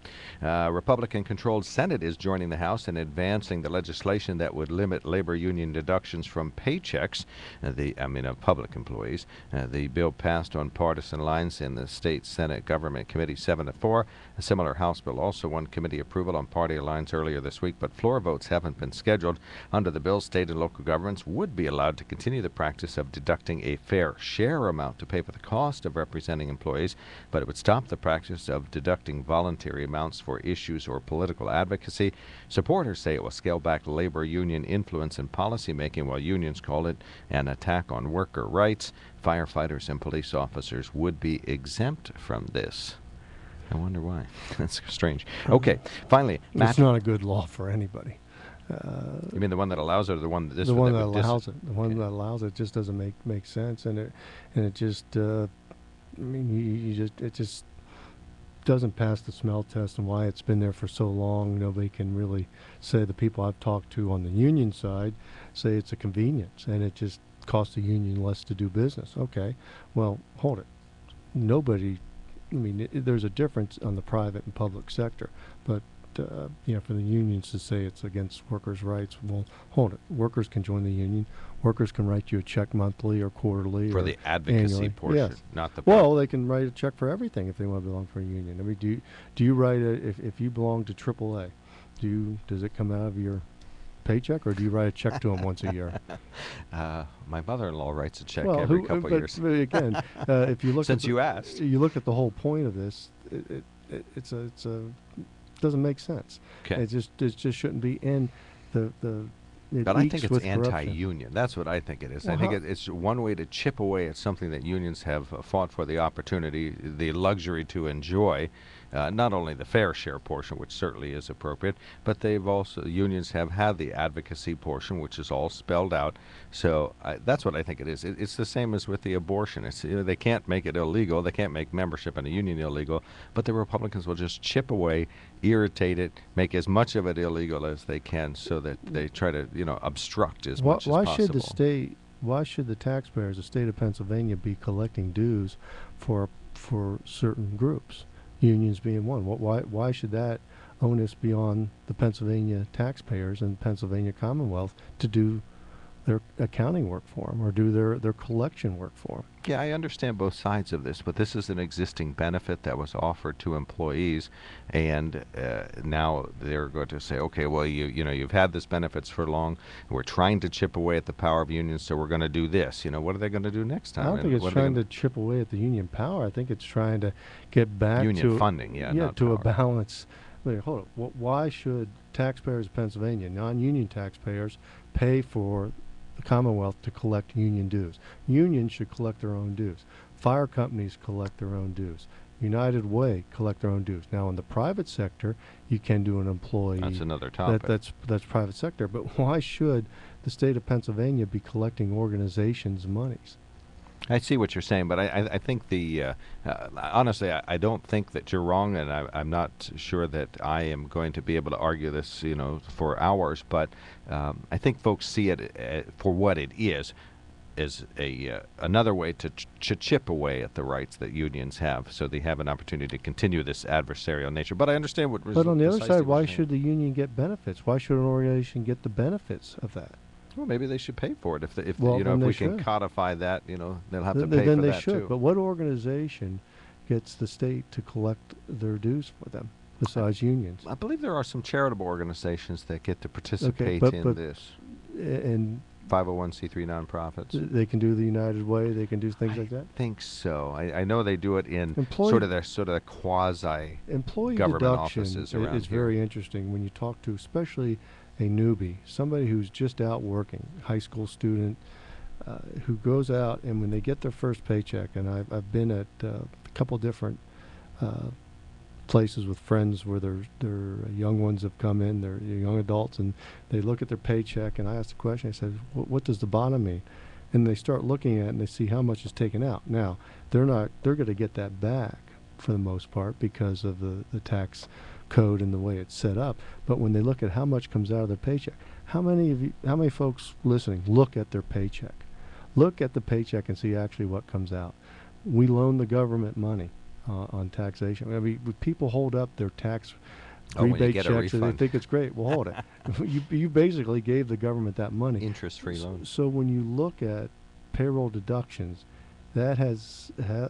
Republican-controlled Senate is joining the House in advancing the legislation that would limit labor union deductions from paychecks, of public employees. The bill passed on partisan lines in the state Senate Government Committee 7-4. A similar House bill also won committee approval on party lines earlier this week, but floor votes haven't been scheduled. Under the bill, state and local governments would be allowed to continue the practice of deducting a fair share amount to pay for the cost of representing employees, but it would stop the practice of deducting voluntary amounts for issues or political advocacy. Supporters say it will scale back labor union influence in policymaking, while unions call it an attack on worker rights. Firefighters and police officers would be exempt from this. I wonder why. That's strange. Okay, finally, It's not a good law for anybody. You mean the one that allows it, or the one that this the one that would allows it. The one that allows it just doesn't make sense, and it just. It just doesn't pass the smell test, and why it's been there for so long. Nobody can really say. The people I've talked to on the union side say it's a convenience, and it just costs the union less to do business. Okay, well, hold it. Nobody. There's a difference on the private and public sector, but for the unions to say it's against workers' rights, well, hold it. Workers can join the union. Workers can write you a check monthly or quarterly for or the advocacy annually. portion, Yes. not the. Well, they can write a check for everything if they want to belong for a union. I mean, do you write if you belong to AAA, does it come out of your paycheck, or do you write a check to them once a year? My mother-in-law writes a check Well, every couple of years. But again, if you look Since at you asked, you look at the whole point of this. It's doesn't make sense. Okay. It just shouldn't be in the. But I think leaks it's with corruption. anti-union. That's what I think it is. Well, I think it's one way to chip away at something that unions have fought for the opportunity, the luxury to enjoy. Not only the fair share portion, which certainly is appropriate, but unions have had the advocacy portion, which is all spelled out. So that's what I think it is. It's the same as with the abortion. It's they can't make it illegal. They can't make membership in a union illegal, but the Republicans will just chip away, irritate it, make as much of it illegal as they can, so that they try to obstruct as much as possible. Why should the taxpayers, the state of Pennsylvania, be collecting dues for certain groups? Unions being one. Why should that onus be on the Pennsylvania taxpayers and Pennsylvania Commonwealth to do their accounting work for them or do their collection work for them? Yeah, I understand both sides of this, but this is an existing benefit that was offered to employees, and now they're going to say, okay, well, you've had this benefits for long. We're trying to chip away at the power of unions, so we're going to do this. What are they going to do next time? I don't think it's trying to chip away at the union power. I think it's trying to get back union to funding, not to power. a balance. Wait, hold up. Why should taxpayers of Pennsylvania, non-union taxpayers, pay for the Commonwealth to collect union dues? Unions should collect their own dues. Fire companies collect their own dues. United Way collect their own dues. Now, in the private sector, you can do an employee. That's another topic. That's private sector. But why should the state of Pennsylvania be collecting organizations' monies? I see what you're saying, but I think honestly, I don't think that you're wrong, and I'm not sure that I am going to be able to argue this, for hours. But I think folks see it for what it is another way to chip away at the rights that unions have, so they have an opportunity to continue this adversarial nature. But I understand what. But on the other side, why should the union get benefits? Why should an organization get the benefits of that? Well, maybe they should pay for it. If if we can codify that, they'll have to pay for that too. Then they should. Too. But what organization gets the state to collect their dues for them besides unions? I believe there are some charitable organizations that get to participate in this. And 501c3 nonprofits. They can do the United Way. They can do things like that. I think so. I know they do it in sort of the quasi employee government deduction offices around is here. very interesting when you talk to especially a newbie, somebody who's just out working, high school student, who goes out and when they get their first paycheck, and I've been at a couple different places with friends where their young ones have come in, they're young adults, and they look at their paycheck, and I asked the question, I said, what does the bottom mean? And they start looking at it and they see how much is taken out. Now, they're going to get that back for the most part because of the tax code and the way it's set up. But when they look at how much comes out of their paycheck, how many folks listening look at their paycheck? Look at the paycheck and see actually what comes out. We loan the government money on taxation. I mean, people hold up their tax rebate checks and they think it's great. Well, hold it. You basically gave the government that money. Interest-free loans. So when you look at payroll deductions, that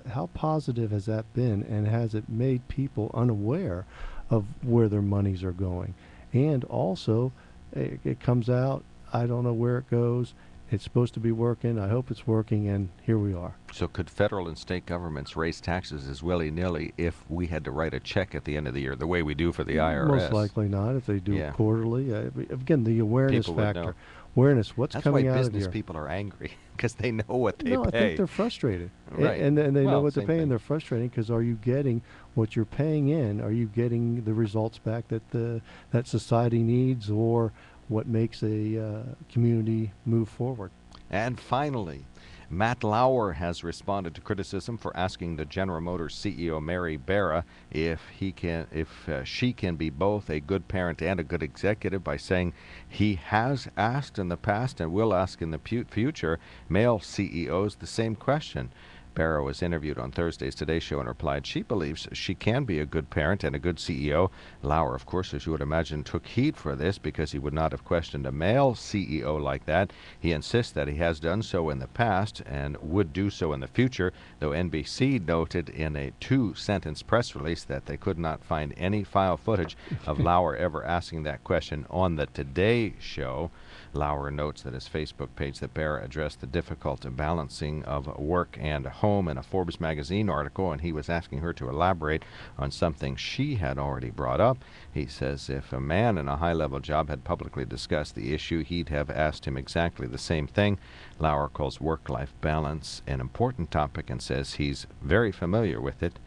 how positive has that been, and has it made people unaware of where their monies are going? And also, it comes out, I don't know where it goes. It's supposed to be working. I hope it's working, and here we are. So could federal and state governments raise taxes as willy-nilly if we had to write a check at the end of the year, the way we do for the IRS? Most likely not, if they do it quarterly. Again, the awareness People would factor. know. Awareness, what's coming out of here. That's why business people are angry, because they know what they No, pay. I think they're frustrated. Right. And they know what they're same paying. thing. They're frustrated because are you getting what you're paying in? Are you getting the results back that society needs, or what makes a community move forward? And finally, Matt Lauer has responded to criticism for asking the General Motors CEO Mary Barra if she can be both a good parent and a good executive by saying he has asked in the past and will ask in the future male CEOs the same question. Barra was interviewed on Thursday's Today Show and replied she believes she can be a good parent and a good CEO. Lauer, of course, as you would imagine, took heed for this because he would not have questioned a male CEO like that. He insists that he has done so in the past and would do so in the future, though NBC noted in a 2-sentence press release that they could not find any file footage of Lauer ever asking that question on the Today Show. Lauer notes that his Facebook page that Barra addressed the difficult balancing of work and home in a Forbes magazine article, and he was asking her to elaborate on something she had already brought up. He says if a man in a high-level job had publicly discussed the issue, he'd have asked him exactly the same thing. Lauer calls work-life balance an important topic and says he's very familiar with it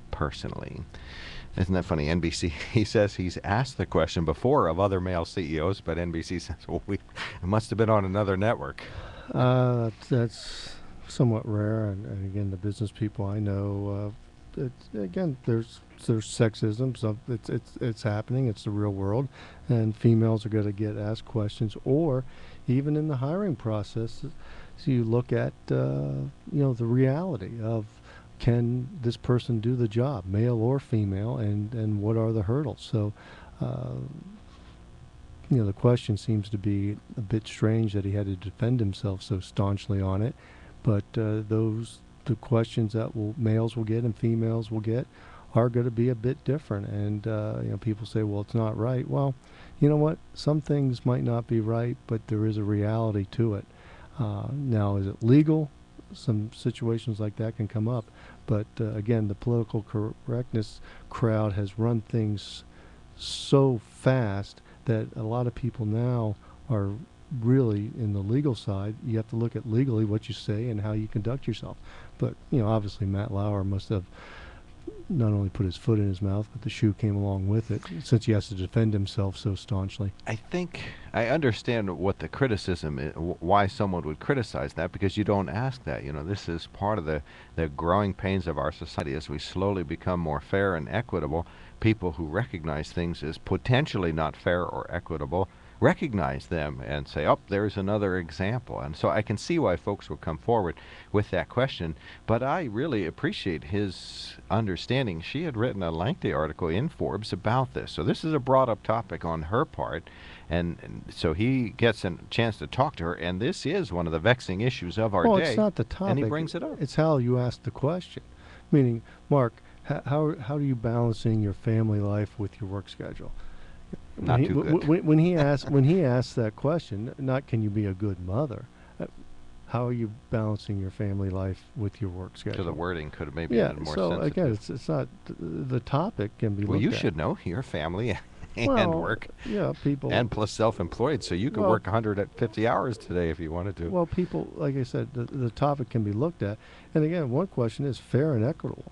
personally. Isn't that funny? NBC, he says he's asked the question before of other male CEOs, but NBC says, well, it must have been on another network. That's somewhat rare, and again, the business people I know, there's sexism. So it's happening. It's the real world, and females are going to get asked questions, or even in the hiring process, so you look at the reality of, can this person do the job, male or female, and what are the hurdles? So, the question seems to be a bit strange that he had to defend himself so staunchly on it, but the questions that males will get and females will get are going to be a bit different. And people say, well, it's not right. Well, you know what? Some things might not be right, but there is a reality to it. Now, is it legal? Some situations like that can come up, but again, the political correctness crowd has run things so fast that a lot of people now are really in the legal side. You have to look at legally what you say and how you conduct yourself. But obviously Matt Lauer must have not only put his foot in his mouth, but the shoe came along with it, since he has to defend himself so staunchly. I think I understand what the criticism is, why someone would criticize that, because you don't ask that. You know, this is part of the growing pains of our society as we slowly become more fair and equitable. People who recognize things as potentially not fair or equitable recognize them and say, oh, there's another example. And so I can see why folks will come forward with that question, but I really appreciate his understanding. She had written a lengthy article in Forbes about this, so this is a brought up topic on her part, and so he gets a chance to talk to her, and this is one of the vexing issues of our day. It's not the topic, and he brings it up. It's how you ask the question. Meaning, Mark, how are you balancing your family life with your work schedule? Not too good. When he asks that question, not can you be a good mother, how are you balancing your family life with your work schedule? So the wording could have maybe been more sensitive. So again, it's not the topic can be. Well, looked you at. should know your family and work. Yeah, people. And plus self-employed, so you could work 150 hours today if you wanted to. Well, people, like I said, the topic can be looked at, and again, one question is fair and equitable.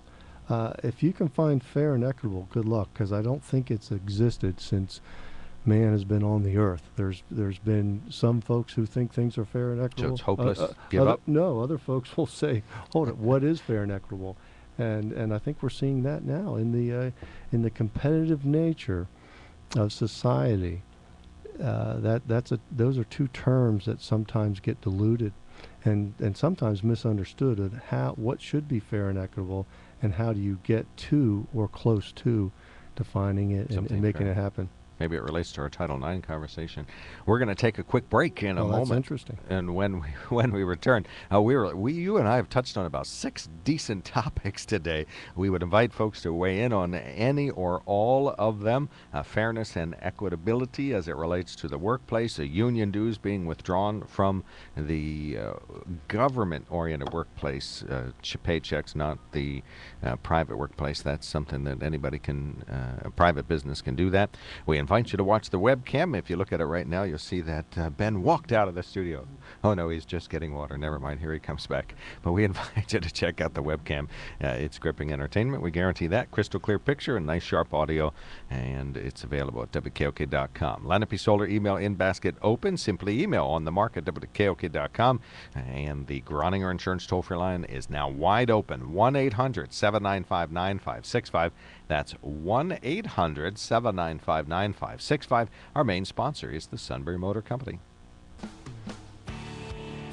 If you can find fair and equitable, good luck, because I don't think it's existed since man has been on the earth. There's been some folks who think things are fair and equitable. So it's hopeless. Give up? No, other folks will say, hold it, what is fair and equitable? And I think we're seeing that now in the competitive nature of society. Those are two terms that sometimes get diluted and sometimes misunderstood of what should be fair and equitable, and how do you get to or close to defining it and making it happen. Maybe it relates to our Title IX conversation. We're going to take a quick break in a moment. That's interesting. And when we return, you and I have touched on about 6 decent topics today. We would invite folks to weigh in on any or all of them. Fairness and equitability as it relates to the workplace, union dues being withdrawn from the government-oriented workplace paychecks, not the private workplace. That's something that anybody can, a private business can do that. We invite you to watch the webcam. If you look at it right now, you'll see that Ben walked out of the studio. Oh, no, he's just getting water. Never mind. Here he comes back. But we invite you to check out the webcam. It's gripping entertainment. We guarantee that. Crystal clear picture and nice sharp audio. And it's available at WKOK.com. Lenape Solar email in basket open. Simply email on the mark at WKOK.com. And the Groninger Insurance toll-free line is now wide open. 1-800-795-9565. That's 1-800-795-9565. Our main sponsor is the Sunbury Motor Company.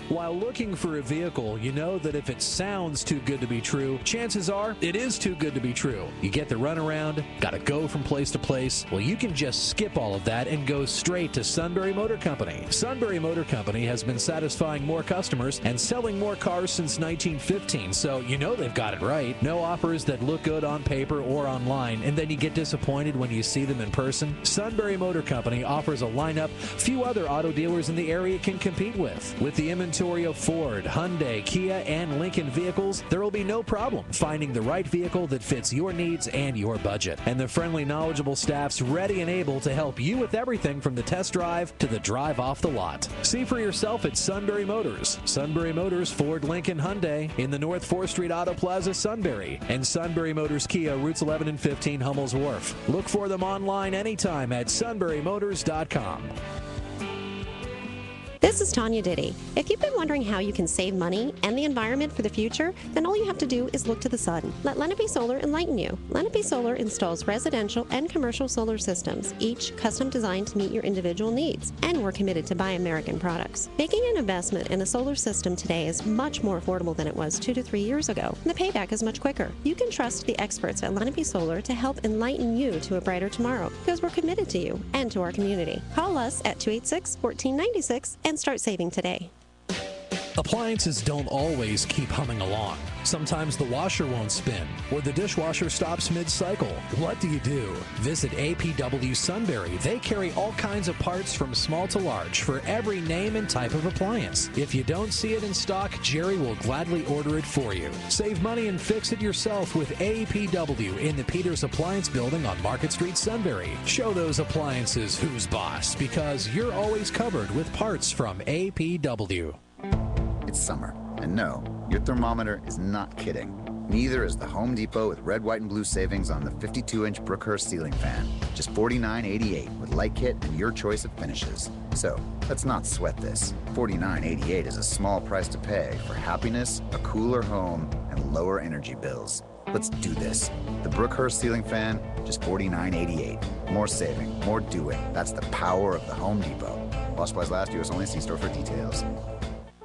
While looking for a vehicle, you know that if it sounds too good to be true, chances are it is too good to be true. You get the runaround, gotta go from place to place. Well, you can just skip all of that and go straight to Sunbury Motor Company. Sunbury Motor Company has been satisfying more customers and selling more cars since 1915, so you know they've got it right. No offers that look good on paper or online, and then you get disappointed when you see them in person. Sunbury Motor Company offers a lineup few other auto dealers in the area can compete with. With the inventory of Ford, Hyundai, Kia, and Lincoln vehicles, there will be no problem finding the right vehicle that fits your needs and your budget. And the friendly, knowledgeable staff's ready and able to help you with everything from the test drive to the drive off the lot. See for yourself at Sunbury Motors. Sunbury Motors, Ford, Lincoln, Hyundai in the North 4th Street Auto Plaza, Sunbury. And Sunbury Motors Kia, routes 11 and 15, Hummel's Wharf. Look for them online anytime at sunburymotors.com. This is Tanya Diddy. If you've been wondering how you can save money and the environment for the future, then all you have to do is look to the sun. Let Lenape Solar enlighten you. Lenape Solar installs residential and commercial solar systems, each custom designed to meet your individual needs, and we're committed to buy American products. Making an investment in a solar system today is much more affordable than it was 2 to 3 years ago. The payback is much quicker. You can trust the experts at Lenape Solar to help enlighten you to a brighter tomorrow, because we're committed to you and to our community. Call us at 286-1496 and start saving today. Appliances don't always keep humming along. Sometimes the washer won't spin, or the dishwasher stops mid-cycle. What do you do? Visit APW Sunbury. They carry all kinds of parts from small to large for every name and type of appliance. If you don't see it in stock, Jerry will gladly order it for you. Save money and fix it yourself with APW in the Peters Appliance Building on Market Street, Sunbury. Show those appliances who's boss, because you're always covered with parts from APW. It's summer, and no, your thermometer is not kidding. Neither is the Home Depot with red, white, and blue savings on the 52-inch Brookhurst ceiling fan. Just $49.88 with light kit and your choice of finishes. So, let's not sweat this. $49.88 is a small price to pay for happiness, a cooler home, and lower energy bills. Let's do this. The Brookhurst ceiling fan, just $49.88. More saving, more doing. That's the power of the Home Depot. While supplies last, U.S. only. See store for details.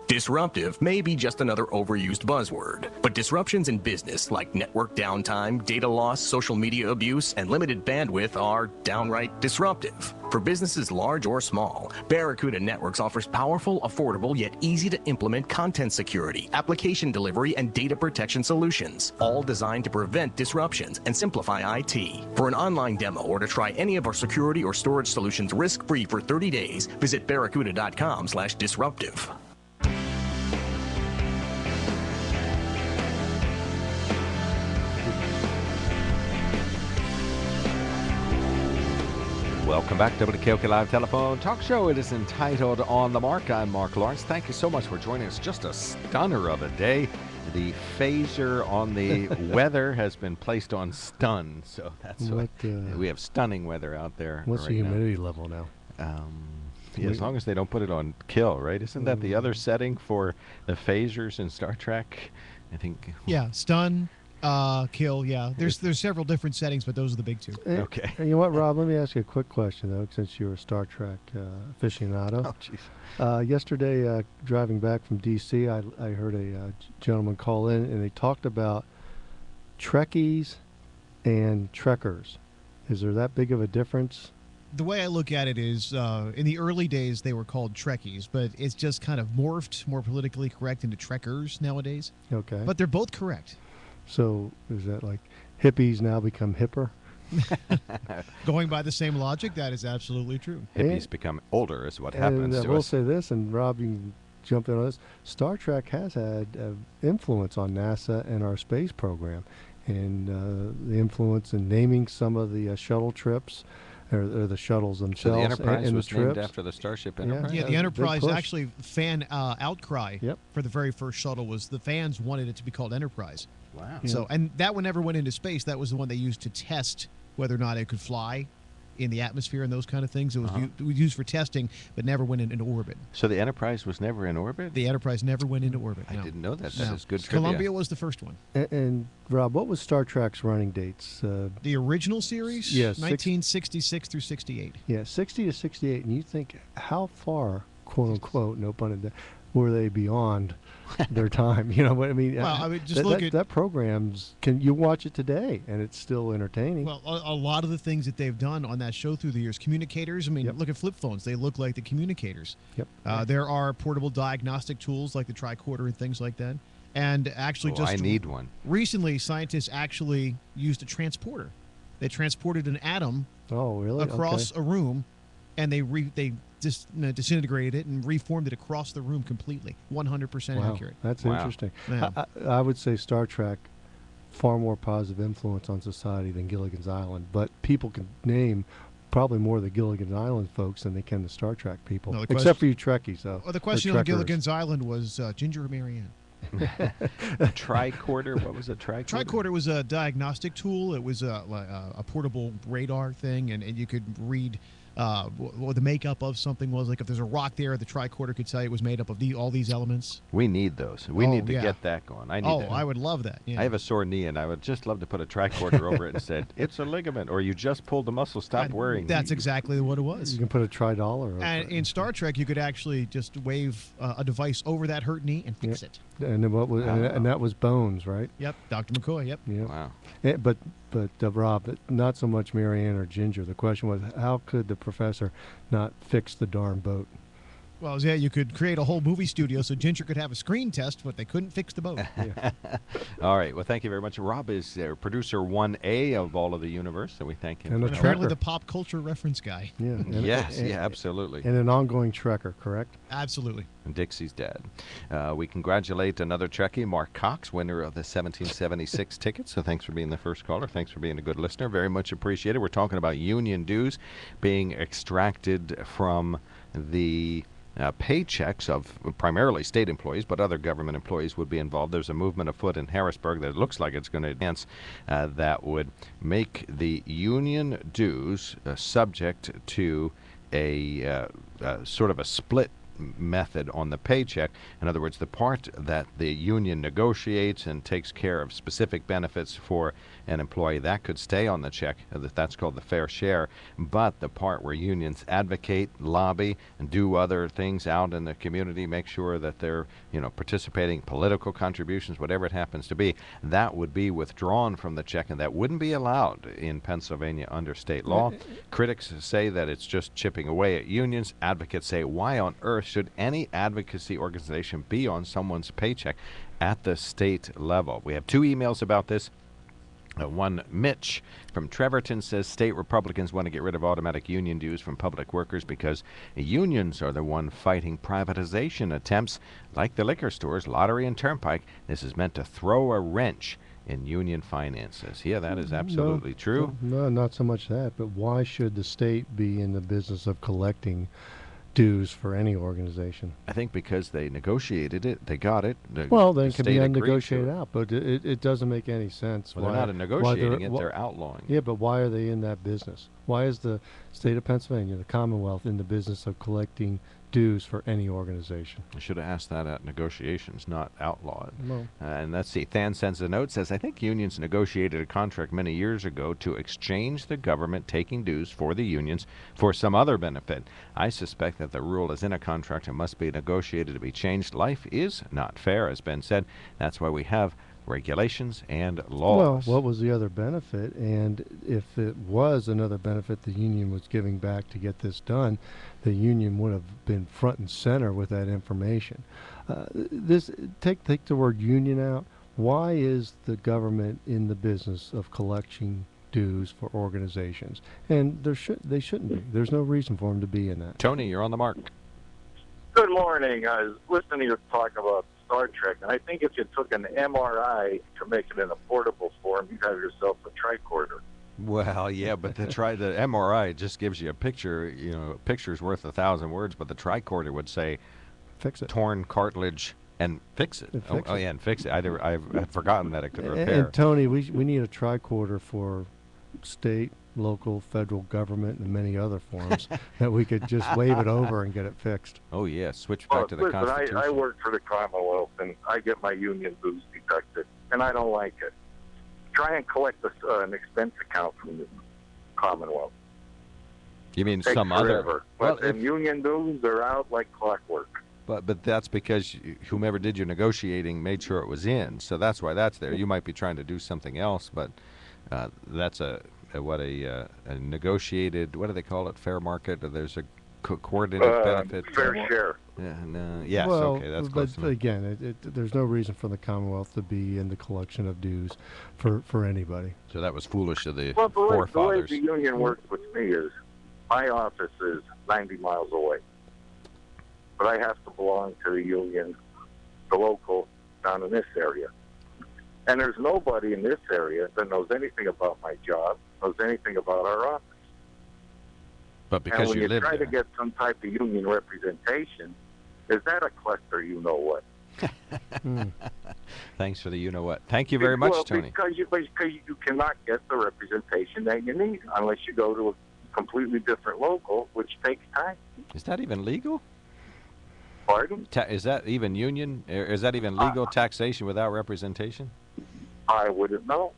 Disruptive may be just another overused buzzword, but disruptions in business like network downtime, data loss, social media abuse, and limited bandwidth are downright disruptive. For businesses large or small, Barracuda Networks offers powerful, affordable, yet easy to implement content security, application delivery, and data protection solutions, all designed to prevent disruptions and simplify IT. For an online demo or to try any of our security or storage solutions risk-free for 30 days, visit barracuda.com/disruptive. Welcome back to WKOK Live Telephone Talk Show. It is entitled On the Mark. I'm Mark Lawrence. Thank you so much for joining us. Just a stunner of a day. The phaser on the weather has been placed on stun. So that's what we have stunning weather out there. What's right the humidity level now? Yeah, as long as they don't put it on kill, right? Isn't that the other setting for the phasers in Star Trek? I think. Yeah, stun. Kill, yeah. There's several different settings, but those are the big two. Okay. You know what, Rob? Let me ask you a quick question, though, since you're a Star Trek aficionado. Oh, jeez. Yesterday, driving back from D.C., I heard a gentleman call in, and they talked about Trekkies and Trekkers. Is there that big of a difference? The way I look at it is, in the early days, they were called Trekkies, but it's just kind of morphed, more politically correct, into Trekkers nowadays. Okay. But they're both correct. So is that like hippies now become hipper? Going by the same logic, that is absolutely true. Hippies become older is what happens And to we'll us. say this, and Rob, you can jump in on this. Star Trek has had influence on NASA and our space program, and the influence in naming some of the shuttle trips, or the shuttles themselves. So the Enterprise and was the named trips. after the Starship Enterprise? Yeah, the Enterprise actually fan outcry for the very first shuttle was the fans wanted it to be called Enterprise. Wow. So, and that one never went into space. That was the one they used to test whether or not it could fly in the atmosphere and those kind of things. It was used for testing, but never went into orbit. So the Enterprise was never in orbit? The Enterprise never went into orbit. I no. didn't know that. No. That is good trivia. Columbia was the first one. And Rob, what was Star Trek's running dates? The original series? Yes. 1966 through 68. Yeah, 60 to 68. And you think, how far, quote unquote, no pun intended, were they beyond their time? You know what I mean? Well, I mean, just look at that program's. Can you watch it today, and it's still entertaining? Well, a lot of the things that they've done on that show through the years, communicators. I mean, look at flip phones; they look like the communicators. Yep. There are portable diagnostic tools like the tricorder and things like that. And actually, I need one. Recently, scientists actually used a transporter. They transported an atom across a room, and they disintegrated it and reformed it across the room completely. 100% accurate. That's interesting. Yeah. I would say Star Trek far more positive influence on society than Gilligan's Island, but people can name probably more of the Gilligan's Island folks than they can the Star Trek people, No, except for you Trekkies. Well, the question on Gilligan's Island was Ginger or Marianne? Tricorder? What was a tricorder? Tricorder was a diagnostic tool. It was a portable radar thing, and you could read what the makeup of something was. Like if there's a rock there, the tricorder could tell you it was made up of all these elements. We need those. We need to get that going. I need that. I would love that. Yeah. I have a sore knee, and I would just love to put a tricorder over it and said, it's a ligament, or you just pulled the muscle, stop worrying. That's exactly what it was. You can put a $3 over And in Star Trek, you could actually just wave a device over that hurt knee and fix it. And then and that was Bones, right? Yep, Dr. McCoy. Yep. Wow. But Rob, not so much Marianne or Ginger. The question was, how could the professor not fix the darn boat? Well, yeah, you could create a whole movie studio so Ginger could have a screen test, but they couldn't fix the boat. All right. Well, thank you very much. Rob is producer 1A of all of the universe, so we thank him. And for apparently the pop culture reference guy. Yeah. Absolutely. And an ongoing Trekker, correct? Absolutely. And Dixie's dad. We congratulate another Trekkie, Mark Cox, winner of the 1776 ticket. So thanks for being the first caller. Thanks for being a good listener. Very much appreciated. We're talking about union dues being extracted from the paychecks of primarily state employees, but other government employees would be involved. There's a movement afoot in Harrisburg that looks like it's going to advance that would make the union dues subject to a sort of a split method on the paycheck. In other words, the part that the union negotiates and takes care of specific benefits for an employee, that could stay on the check. That's called the fair share. But the part where unions advocate, lobby, and do other things out in the community, make sure that they're, participating, political contributions, whatever it happens to be, that would be withdrawn from the check, and that wouldn't be allowed in Pennsylvania under state law. Critics say that it's just chipping away at unions. Advocates say, why on earth should any advocacy organization be on someone's paycheck at the state level? We have 2 emails about this. One, Mitch from Trevorton says state Republicans want to get rid of automatic union dues from public workers because unions are the one fighting privatization attempts like the liquor stores, lottery, and turnpike. This is meant to throw a wrench in union finances. Yeah, that is absolutely true. No, not so much that, but why should the state be in the business of collecting dues for any organization? I think because they negotiated it, they got it. Well, then it can be unnegotiated out, but it doesn't make any sense. Well, they're not negotiating it, they're outlawing it. Yeah, but why are they in that business? Why is the state of Pennsylvania, the Commonwealth, in the business of collecting dues for any organization? I should have asked that at negotiations, not outlawed. Well. And let's see, Than sends a note, says, I think unions negotiated a contract many years ago to exchange the government taking dues for the unions for some other benefit. I suspect that the rule is in a contract and must be negotiated to be changed. Life is not fair, as Ben said. That's why we have regulations and laws. Well, what was the other benefit? And if it was another benefit the union was giving back to get this done, the union would have been front and center with that information. Take the word union out. Why is the government in the business of collecting dues for organizations? And they shouldn't be. There's no reason for them to be in that. Tony, you're on the mark. Good morning. I was listening to you talk about Star Trek, and I think if you took an MRI to make it in a portable form, you'd have yourself a tricorder. Well, yeah, but the MRI just gives you a picture. A picture's worth 1,000 words, but the tricorder would say, "Fix it." Torn cartilage and fix it. And fix it. I've forgotten that it could repair. And Tony, we need a tricorder for state, local, federal government, and many other forms that we could just wave it over and get it fixed. Oh, yeah, switch back to the Constitution. I work for the Commonwealth, and I get my union dues deducted, and I don't like it. Try and collect an expense account from the Commonwealth. You mean Takes some forever. other? But union dues are out like clockwork. But that's because whomever did your negotiating made sure it was in, so that's why that's there. You might be trying to do something else, but that's a negotiated, what do they call it, fair market? There's a coordinated benefit. Fair share. Yes, well, okay, that's close but again, there's no reason for the Commonwealth to be in the collection of dues for anybody. So that was foolish of the forefathers. The way the forefathers. union works with me is my office is 90 miles away, but I have to belong to the union, the local, down in this area. And there's nobody in this area that knows anything about my job, knows anything about our office. But because and when you live try there. to get some type of union representation, is that a cluster you-know-what? Thanks for the you-know-what. Thank you very much, Tony. Because you cannot get the representation that you need unless you go to a completely different local, which takes time. Is that even legal? Pardon? Is that even union? Is that even legal taxation without representation? I wouldn't know.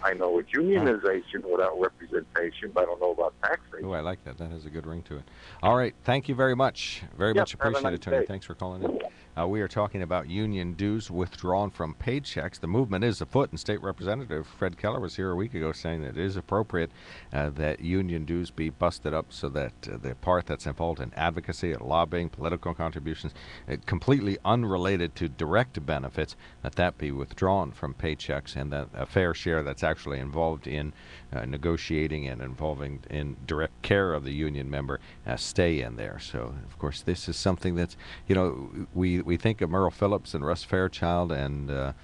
I know it's unionization without representation, but I don't know about taxation. Oh, I like that. That has a good ring to it. All right. Thank you very much. Very much have a appreciated, nice Tony. day. Thanks for calling in. We are talking about union dues withdrawn from paychecks. The movement is afoot, and State Representative Fred Keller was here a week ago saying that it is appropriate that union dues be busted up so that the part that's involved in advocacy, lobbying, political contributions, completely unrelated to direct benefits, that be withdrawn from paychecks, and that a fair share that's actually involved in negotiating and involving in direct took care of the union member stay in there. So, of course, this is something that's, you know, we think of Merle Phillips and Russ Fairchild and the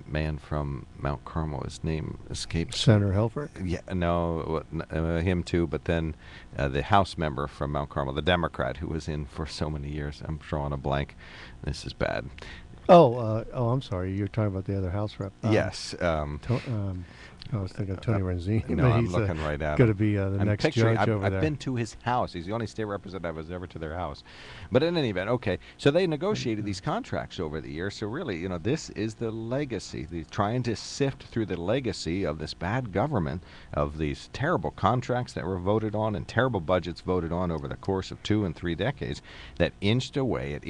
man from Mount Carmel, his name escapes. Senator Helfrich? Yeah, no, him too, but then the House member from Mount Carmel, the Democrat who was in for so many years. I'm drawing a blank. This is bad. I'm sorry. You're talking about the other House rep. Yes. I was thinking of Tony Renzini. No, I'm looking right at him. Going to be the next judge over there. I've been to his house. He's the only state representative I was ever to their house. But in any event, okay. So they negotiated these contracts over the years. So really, you know, this is the legacy. They're trying to sift through the legacy of this bad government, of these terrible contracts that were voted on and terrible budgets voted on over the course of 2 and 3 decades that inched away at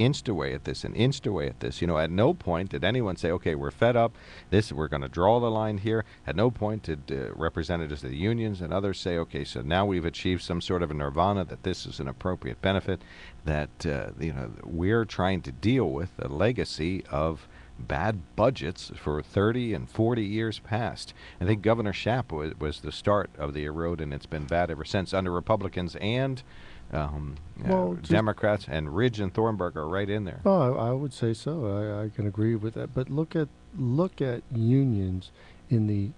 this and inched away at this. You know, at no point did anyone say, okay, we're fed up. We're going to draw the line here. At no point did representatives of the unions and others say, okay, so now we've achieved some sort of a nirvana, that this is an appropriate benefit, that you know, we're trying to deal with the legacy of bad budgets for 30 and 40 years past. I think Governor Shapp was the start of the erode, and it's been bad ever since under Republicans and Democrats, and Ridge and Thornburg are right in there. Oh, I would say so. I can agree with that. But look at unions in the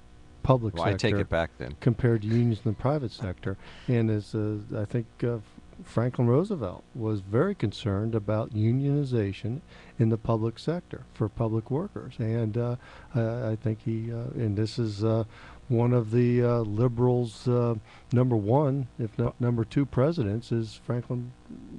public sector. I take it back then. Compared to unions in the private sector. And as I think Franklin Roosevelt was very concerned about unionization in the public sector for public workers. And I think and this is one of the liberals' number one, if not number 2 presidents, is Franklin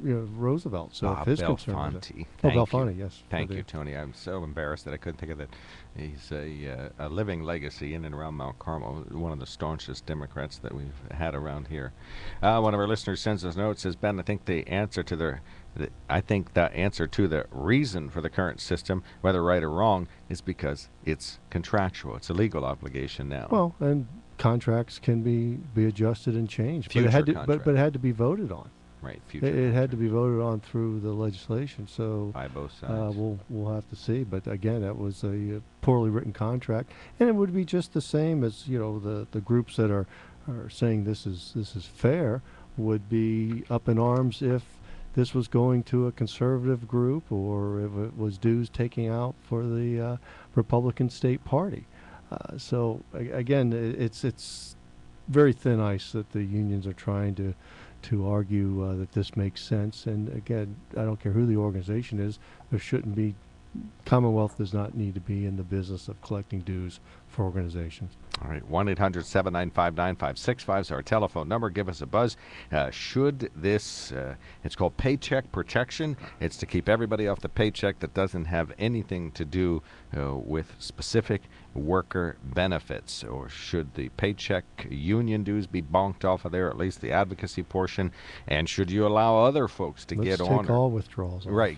Roosevelt. So if his concern is Belfonte, yes. Thank you, Tony. I'm so embarrassed that I couldn't think of that. He's a living legacy in and around Mount Carmel, one of the staunchest Democrats that we've had around here. One of our listeners sends us a note, says, Ben, I think the answer to the reason for the current system, whether right or wrong, is because it's contractual. It's a legal obligation now. Well, and contracts can be adjusted and changed, but it had to be voted on. Right, it had to be voted on through the legislation. So by both sides, we'll have to see. But again, that was a poorly written contract, and it would be just the same as the groups that are saying this is fair would be up in arms if this was going to a conservative group, or if it was dues taking out for the Republican state party. So again, it's very thin ice that the unions are trying to argue that this makes sense. And again, I don't care who the organization is, there shouldn't be. Commonwealth does not need to be in the business of collecting dues for organizations. All right, 1-800-795-9565 is our telephone number. Give us a buzz. Should this, it's called paycheck protection. It's to keep everybody off the paycheck that doesn't have anything to do with specific worker benefits. Or should the paycheck union dues be bonked off of there, at least the advocacy portion? And should you allow other folks to get on? Let's take all withdrawals off. Right,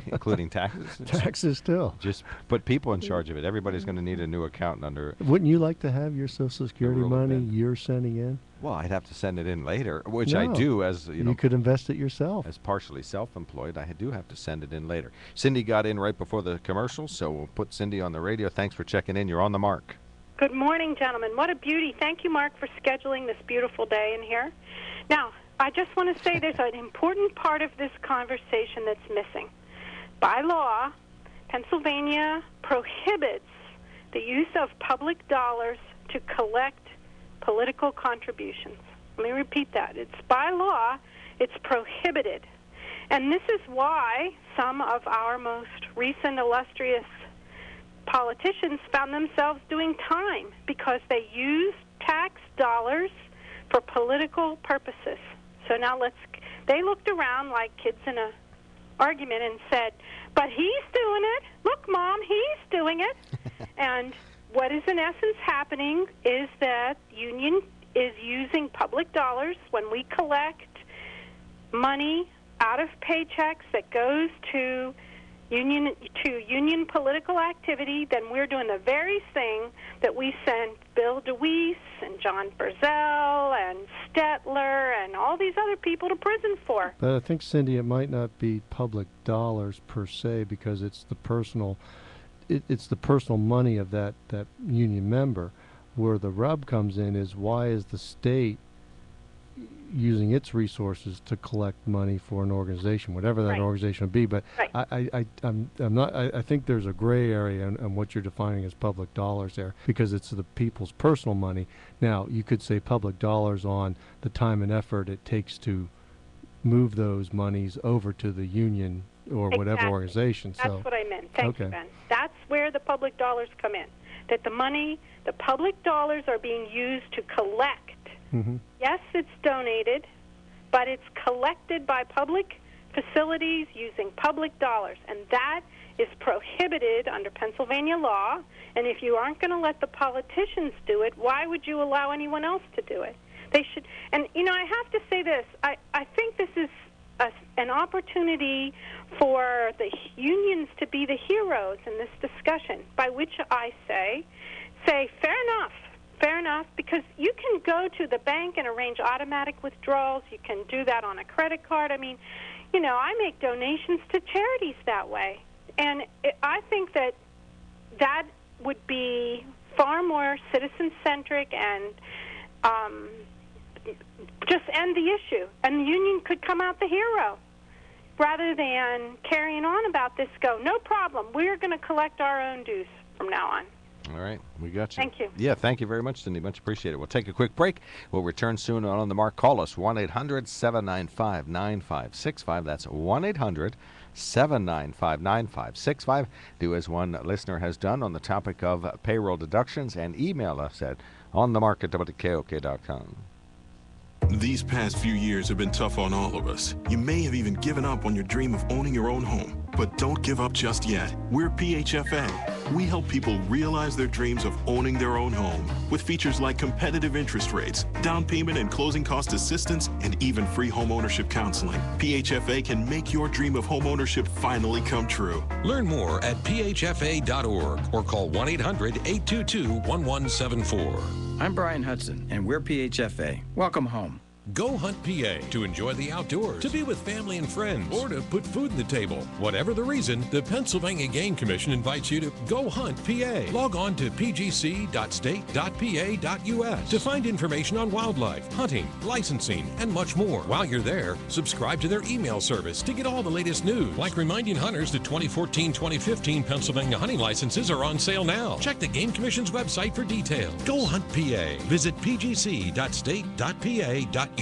including taxes? Taxes still. Just put people in charge of it. Everybody's going to need a new account under. Wouldn't you like to have your Social Security money you're sending in? Well, I'd have to send it in later, which I do as, you could invest it yourself. As partially self-employed, I do have to send it in later. Cindy got in right before the commercial, so we'll put Cindy on the radio. Thanks for checking in. You're on the mark. Good morning, gentlemen. What a beauty. Thank you, Mark, for scheduling this beautiful day in here. Now, I just want to say there's an important part of this conversation that's missing. By law, Pennsylvania prohibits the use of public dollars to collect political contributions. Let me repeat that. It's by law, it's prohibited. And this is why some of our most recent illustrious politicians found themselves doing time, because they used tax dollars for political purposes. So now they looked around like kids in an argument and said, but he's doing it. Look, Mom, he's doing it. And what is in essence happening is that union is using public dollars when we collect money out of paychecks that goes to union political activity. Then we're doing the very thing that we sent Bill DeWeese and John Berzell and Stetler and all these other people to prison for. But I think, Cindy, it might not be public dollars per se, because it's the personal money of that union member. Where the rub comes in is, why is the state using its resources to collect money for an organization, whatever that organization would be. But I'm not. I think there's a gray area on what you're defining as public dollars there, because it's the people's personal money. Now, you could say public dollars on the time and effort it takes to move those monies over to the union or whatever organization. That's what I meant. Thank you, Ben. That's where the public dollars come in. That the public dollars are being used to collect. Mm-hmm. Yes, it's donated, but it's collected by public facilities using public dollars, and that is prohibited under Pennsylvania law. And if you aren't going to let the politicians do it, why would you allow anyone else to do it? They should. And, I have to say this. I think this is an opportunity for the unions to be the heroes in this discussion, by which I say, fair enough, because you can go to the bank and arrange automatic withdrawals. You can do that on a credit card. I mean, I make donations to charities that way. And I think that would be far more citizen-centric and just end the issue. And the union could come out the hero rather than carrying on about this. Go, no problem. We're going to collect our own dues from now on. All right, we got you. Thank you. Yeah, thank you very much, Cindy. Much appreciated. We'll take a quick break. We'll return soon on the Mark. Call us, 1-800-795-9565. That's 1-800-795-9565. Do as one listener has done on the topic of payroll deductions, and email us at onthemark@wkok.com. These past few years have been tough on all of us. You may have even given up on your dream of owning your own home. But don't give up just yet. We're PHFA. We help people realize their dreams of owning their own home with features like competitive interest rates, down payment and closing cost assistance, and even free home ownership counseling. PHFA can make your dream of home ownership finally come true. Learn more at phfa.org or call 1-800-822-1174. I'm Brian Hudson, and we're PHFA. Welcome home. Go Hunt PA to enjoy the outdoors, to be with family and friends, or to put food on the table. Whatever the reason, the Pennsylvania Game Commission invites you to Go Hunt PA. Log on to pgc.state.pa.us to find information on wildlife, hunting, licensing, and much more. While you're there, subscribe to their email service to get all the latest news, like reminding hunters that 2014-2015 Pennsylvania hunting licenses are on sale now. Check the Game Commission's website for details. Go Hunt PA. Visit pgc.state.pa.us.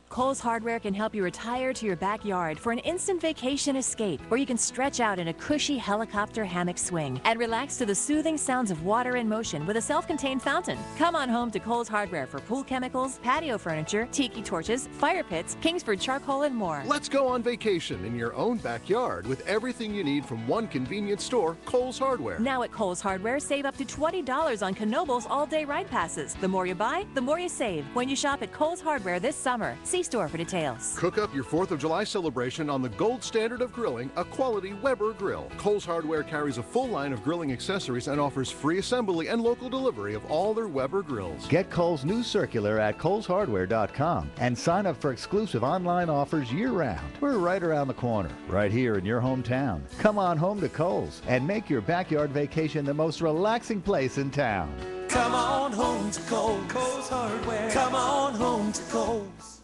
Kohl's Hardware can help you retire to your backyard for an instant vacation escape where you can stretch out in a cushy helicopter hammock swing and relax to the soothing sounds of water in motion with a self-contained fountain. Come on home to Kohl's Hardware for pool chemicals, patio furniture, tiki torches, fire pits, Kingsford charcoal, and more. Let's go on vacation in your own backyard with everything you need from one convenient store, Kohl's Hardware. Now at Kohl's Hardware, save up to $20 on Knoebels all-day ride passes. The more you buy, the more you save when you shop at Kohl's Hardware this summer. See store for details. Cook up your 4th of July celebration on the gold standard of grilling, a quality Weber grill. Kohl's Hardware carries a full line of grilling accessories and offers free assembly and local delivery of all their Weber grills. Get Kohl's new circular at Kohl'sHardware.com and sign up for exclusive online offers year-round. We're right around the corner, right here in your hometown. Come on home to Kohl's and make your backyard vacation the most relaxing place in town. Come on home to Kohl's. Kohl's Hardware. Come on home to Kohl's.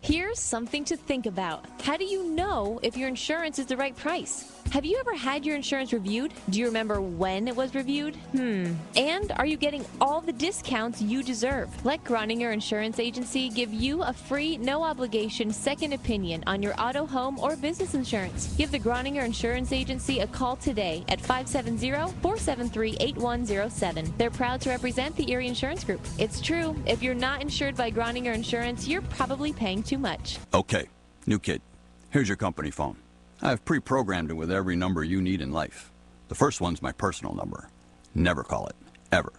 Here's something to think about. How do you know if your insurance is the right price? Have you ever had your insurance reviewed? Do you remember when it was reviewed? And are you getting all the discounts you deserve? Let Groninger Insurance Agency give you a free, no-obligation second opinion on your auto, home, or business insurance. Give the Groninger Insurance Agency a call today at 570-473-8107. They're proud to represent the Erie Insurance Group. It's true, if you're not insured by Groninger Insurance, you're probably paying too much. Okay, new kid. Here's your company phone. I've pre-programmed it with every number you need in life. The first one's my personal number. Never call it, ever.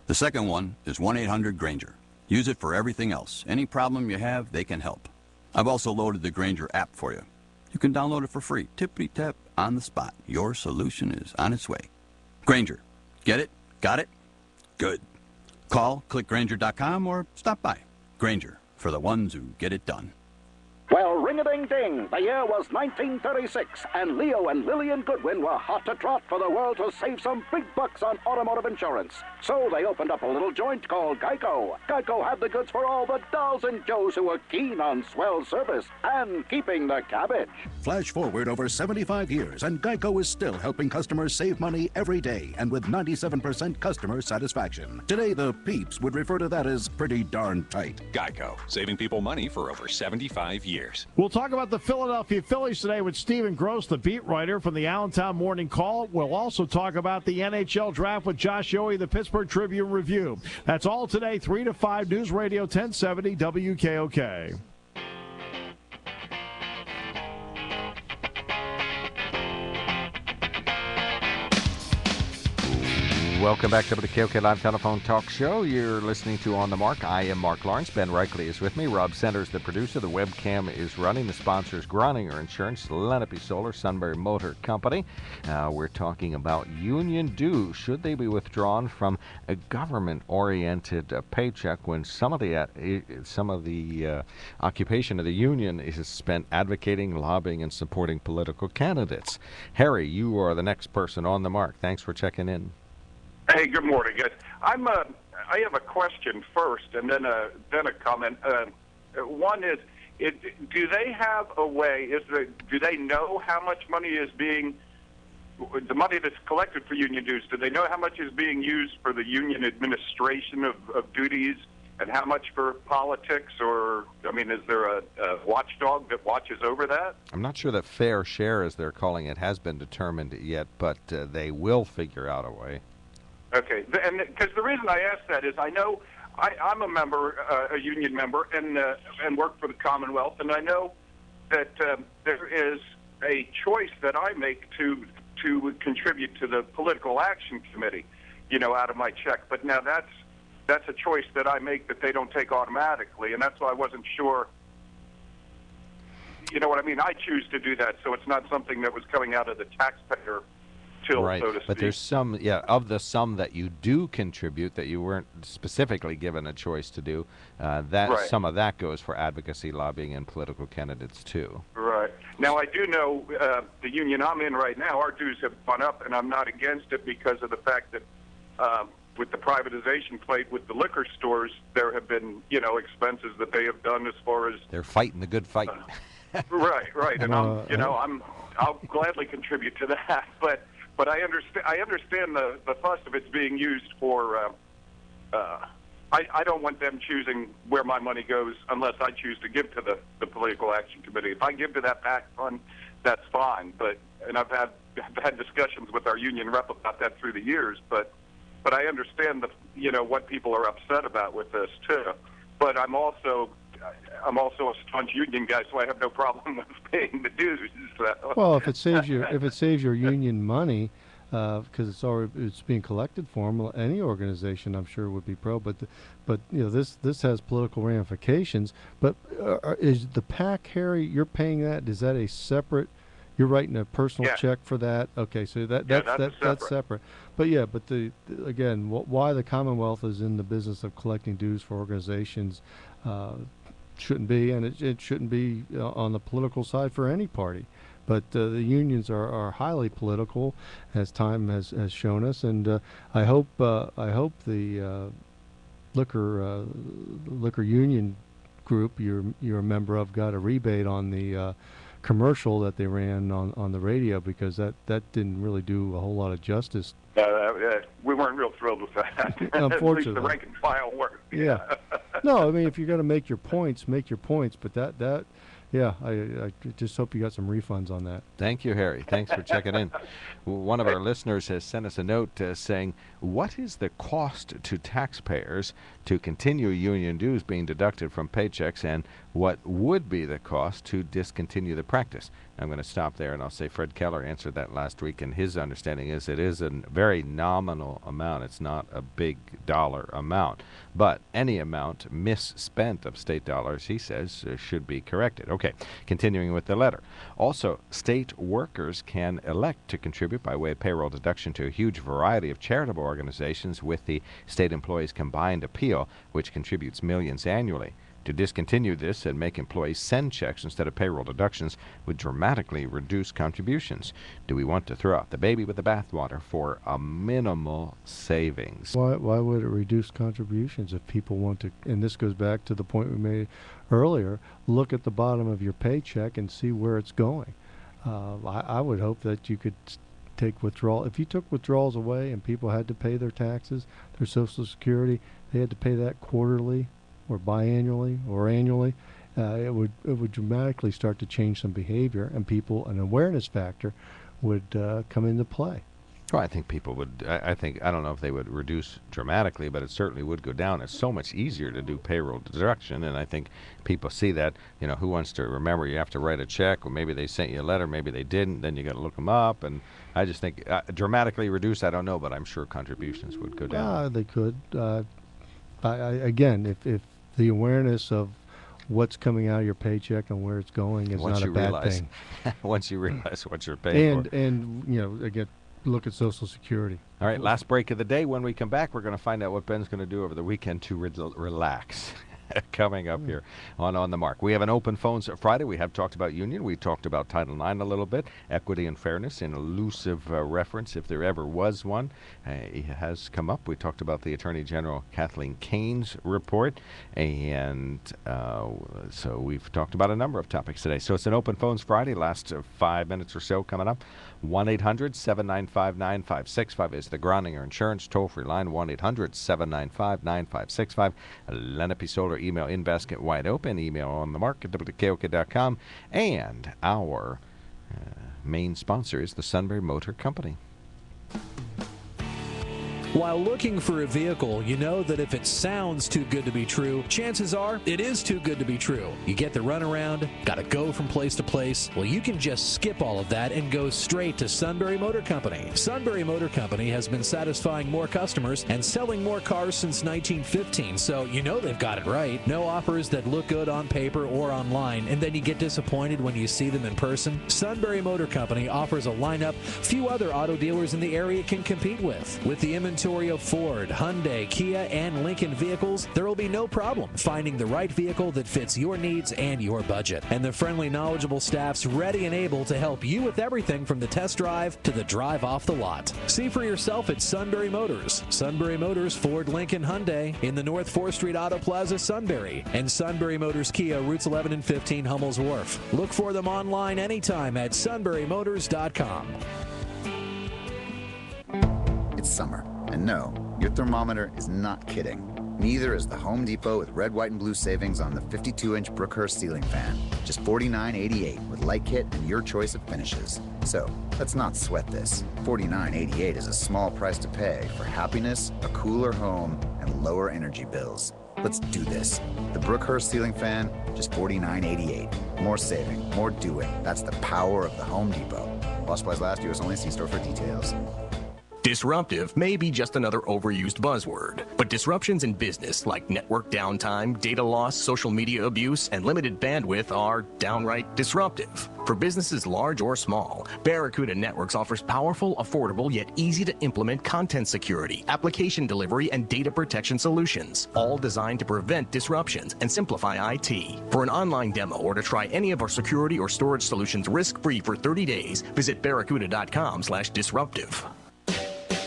The second one is 1-800-GRAINGER. Use it for everything else. Any problem you have, they can help. I've also loaded the Grainger app for you. You can download it for free. Tippity-tap, on the spot. Your solution is on its way. Grainger. Get it? Got it? Good. Call, click Grainger.com, or stop by. Grainger, for the ones who get it done. Well, ring-a-ding-ding. The year was 1936, and Leo and Lillian Goodwin were hot to trot for the world to save some big bucks on automotive insurance. So they opened up a little joint called Geico. Geico had the goods for all the dolls and Joes who were keen on swell service and keeping the cabbage. Flash forward over 75 years, and Geico is still helping customers save money every day, and with 97% customer satisfaction. Today, the peeps would refer to that as pretty darn tight. Geico, saving people money for over 75 years. We'll talk about the Philadelphia Phillies today with Stephen Gross, the beat writer from the Allentown Morning Call. We'll also talk about the NHL draft with Josh Yohe, the Pittsburgh Tribune Review. That's all today, 3 to 5, News Radio 1070 WKOK. Welcome back to the KOK Live Telephone Talk Show. You're listening to On the Mark. I am Mark Lawrence. Ben Reichley is with me. Rob Centers, the producer. The webcam is running. The sponsor is Groninger Insurance, Lenape Solar, Sunbury Motor Company. We're talking about union dues. Should they be withdrawn from a government-oriented paycheck when some of the occupation of the union is spent advocating, lobbying, and supporting political candidates? Harry, you are the next person on the mark. Thanks for checking in. Hey, good morning, guys. I have a question first, and then a comment. One is, do they have a way? Do they know how much money is being the money that's collected for union dues? Do they know how much is being used for the union administration of duties, and how much for politics? Or is there a watchdog that watches over that? I'm not sure that fair share, as they're calling it, has been determined yet, but they will figure out a way. Okay, and because the reason I ask that is I know I'm a member, a union member, and work for the Commonwealth, and I know that there is a choice that I make to contribute to the Political Action Committee, out of my check. But now that's a choice that I make that they don't take automatically, and that's why I wasn't sure. You know what I mean? I choose to do that, so it's not something that was coming out of the taxpayer. Right, so to speak. But there's some, of the sum that you do contribute that you weren't specifically given a choice to do, some of that goes for advocacy, lobbying, and political candidates too. Right. Now, I do know the union I'm in right now, our dues have gone up, and I'm not against it because of the fact that with the privatization plate with the liquor stores, there have been, expenses that they have done as far as... They're fighting the good fight. Right, and I'll gladly contribute to that, But I understand the fuss of it's being used for. I don't want them choosing where my money goes unless I choose to give to the Political Action Committee. If I give to that PAC fund, that's fine. And I've had discussions with our union rep about that through the years. But I understand what people are upset about with this too. But I'm also a staunch union guy, so I have no problem with paying the dues. So. Well, if it saves your union money, because it's being collected for them, any organization I'm sure would be pro. But this has political ramifications. But is the PAC, Harry? You're paying that? Is that a separate? You're writing a personal check for that? Okay, so that's separate. But again, why the Commonwealth is in the business of collecting dues for organizations. Shouldn't be, and it shouldn't be on the political side for any party. But the unions are highly political, as time has shown us, and I hope the liquor union group you're a member of got a rebate on the commercial that they ran on the radio, because that didn't really do a whole lot of justice. We weren't real thrilled with that. Unfortunately, at least the rank and file work. Yeah. No, if you're going to make your points, make your points. But I just hope you got some refunds on that. Thank you, Harry. Thanks for checking in. One of our listeners has sent us a note saying, what is the cost to taxpayers to continue union dues being deducted from paychecks, and what would be the cost to discontinue the practice? I'm going to stop there, and I'll say Fred Keller answered that last week, and his understanding is it is a very nominal amount. It's not a big dollar amount, but any amount misspent of state dollars, he says, should be corrected. Okay, continuing with the letter. Also, state workers can elect to contribute by way of payroll deduction to a huge variety of charitable organizations with the State Employees Combined Appeal, which contributes millions annually. To discontinue this and make employees send checks instead of payroll deductions would dramatically reduce contributions. Do we want to throw out the baby with the bathwater for a minimal savings? Why would it reduce contributions if people want to, and this goes back to the point we made earlier, look at the bottom of your paycheck and see where it's going. I would hope that you could take withdrawal. If you took withdrawals away and people had to pay their taxes, their Social Security, they had to pay that quarterly or biannually or annually, it would dramatically start to change some behavior, and an awareness factor would come into play. Well, I think people would, I don't know if they would reduce dramatically, but it certainly would go down. It's so much easier to do payroll deduction, and I think people see that. Who wants to remember you have to write a check, or maybe they sent you a letter, maybe they didn't, then you got to look them up, and I just think dramatically reduce, I don't know, but I'm sure contributions would go down. They could. Again, if the awareness of what's coming out of your paycheck and where it's going is not a bad thing. Once you realize what you're paying for. And again, look at Social Security. All right, last break of the day. When we come back, we're going to find out what Ben's going to do over the weekend to relax. Coming up here on the Mark. We have an open phones Friday. We have talked about union. We talked about Title IX a little bit. Equity and fairness, an elusive reference, if there ever was one. It has come up. We talked about the Attorney General Kathleen Kane's report. And so we've talked about a number of topics today. So it's an open phones Friday. Last 5 minutes or so coming up. 1-800-795-9565 is the Groninger Insurance toll-free line. 1-800-795-9565. Lenape Solar email in basket wide open. Email on the mark at WKOK.com. And our main sponsor is the Sunbury Motor Company. While looking for a vehicle, you know that if it sounds too good to be true, chances are it is too good to be true. You get the runaround, got to go from place to place. Well, you can just skip all of that and go straight to Sunbury Motor Company. Sunbury Motor Company has been satisfying more customers and selling more cars since 1915, so you know they've got it right. No offers that look good on paper or online, and then you get disappointed when you see them in person. Sunbury Motor Company offers a lineup few other auto dealers in the area can compete with. With the inventory of Ford, Hyundai, Kia, and Lincoln vehicles, there will be no problem finding the right vehicle that fits your needs and your budget. And the friendly, knowledgeable staff's ready and able to help you with everything from the test drive to the drive off the lot. See for yourself at Sunbury Motors. Sunbury Motors, Ford, Lincoln, Hyundai in the North 4th Street Auto Plaza, Sunbury. And Sunbury Motors Kia, routes 11 and 15, Hummel's Wharf. Look for them online anytime at sunburymotors.com. It's summer. And no, your thermometer is not kidding. Neither is the Home Depot with red, white, and blue savings on the 52-inch Brookhurst ceiling fan. Just $49.88 with light kit and your choice of finishes. So, let's not sweat this. $49.88 is a small price to pay for happiness, a cooler home, and lower energy bills. Let's do this. The Brookhurst ceiling fan, just $49.88. More saving, more doing. That's the power of the Home Depot. While supplies last, US only. See store for details. Disruptive may be just another overused buzzword, but disruptions in business like network downtime, data loss, social media abuse, and limited bandwidth are downright disruptive. For businesses large or small, Barracuda Networks offers powerful, affordable, yet easy to implement content security, application delivery, and data protection solutions, all designed to prevent disruptions and simplify IT. For an online demo or to try any of our security or storage solutions risk-free for 30 days, visit barracuda.com/disruptive.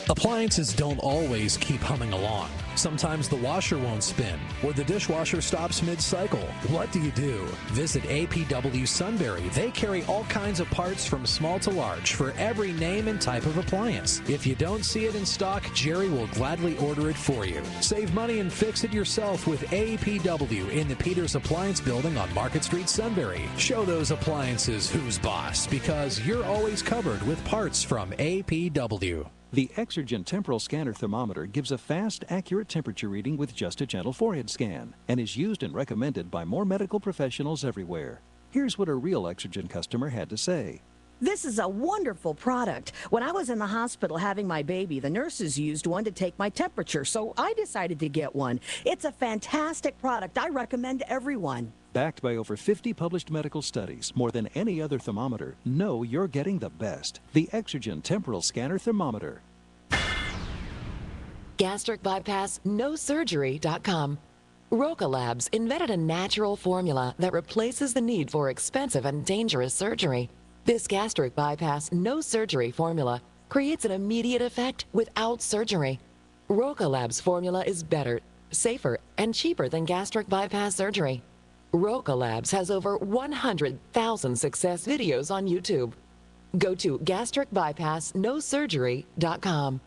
Appliances don't always keep humming along. Sometimes the washer won't spin, or the dishwasher stops mid-cycle. What do you do? Visit APW Sunbury. They carry all kinds of parts from small to large for every name and type of appliance. If you don't see it in stock, Jerry will gladly order it for you. Save money and fix it yourself with APW in the Peters Appliance Building on Market Street, Sunbury. Show those appliances who's boss, because you're always covered with parts from APW. The Exergen Temporal Scanner Thermometer gives a fast, accurate temperature reading with just a gentle forehead scan and is used and recommended by more medical professionals everywhere. Here's what a real Exergen customer had to say. This is a wonderful product. When I was in the hospital having my baby, the nurses used one to take my temperature, so I decided to get one. It's a fantastic product. I recommend to everyone. Backed by over 50 published medical studies, more than any other thermometer, know you're getting the best. The Exergen Temporal Scanner Thermometer. Gastric bypass, no surgery.com. Roca Labs invented a natural formula that replaces the need for expensive and dangerous surgery. This gastric bypass no surgery formula creates an immediate effect without surgery. Roca Labs formula is better, safer, and cheaper than gastric bypass surgery. Roca Labs has over 100,000 success videos on YouTube. Go to gastricbypassnosurgery.com.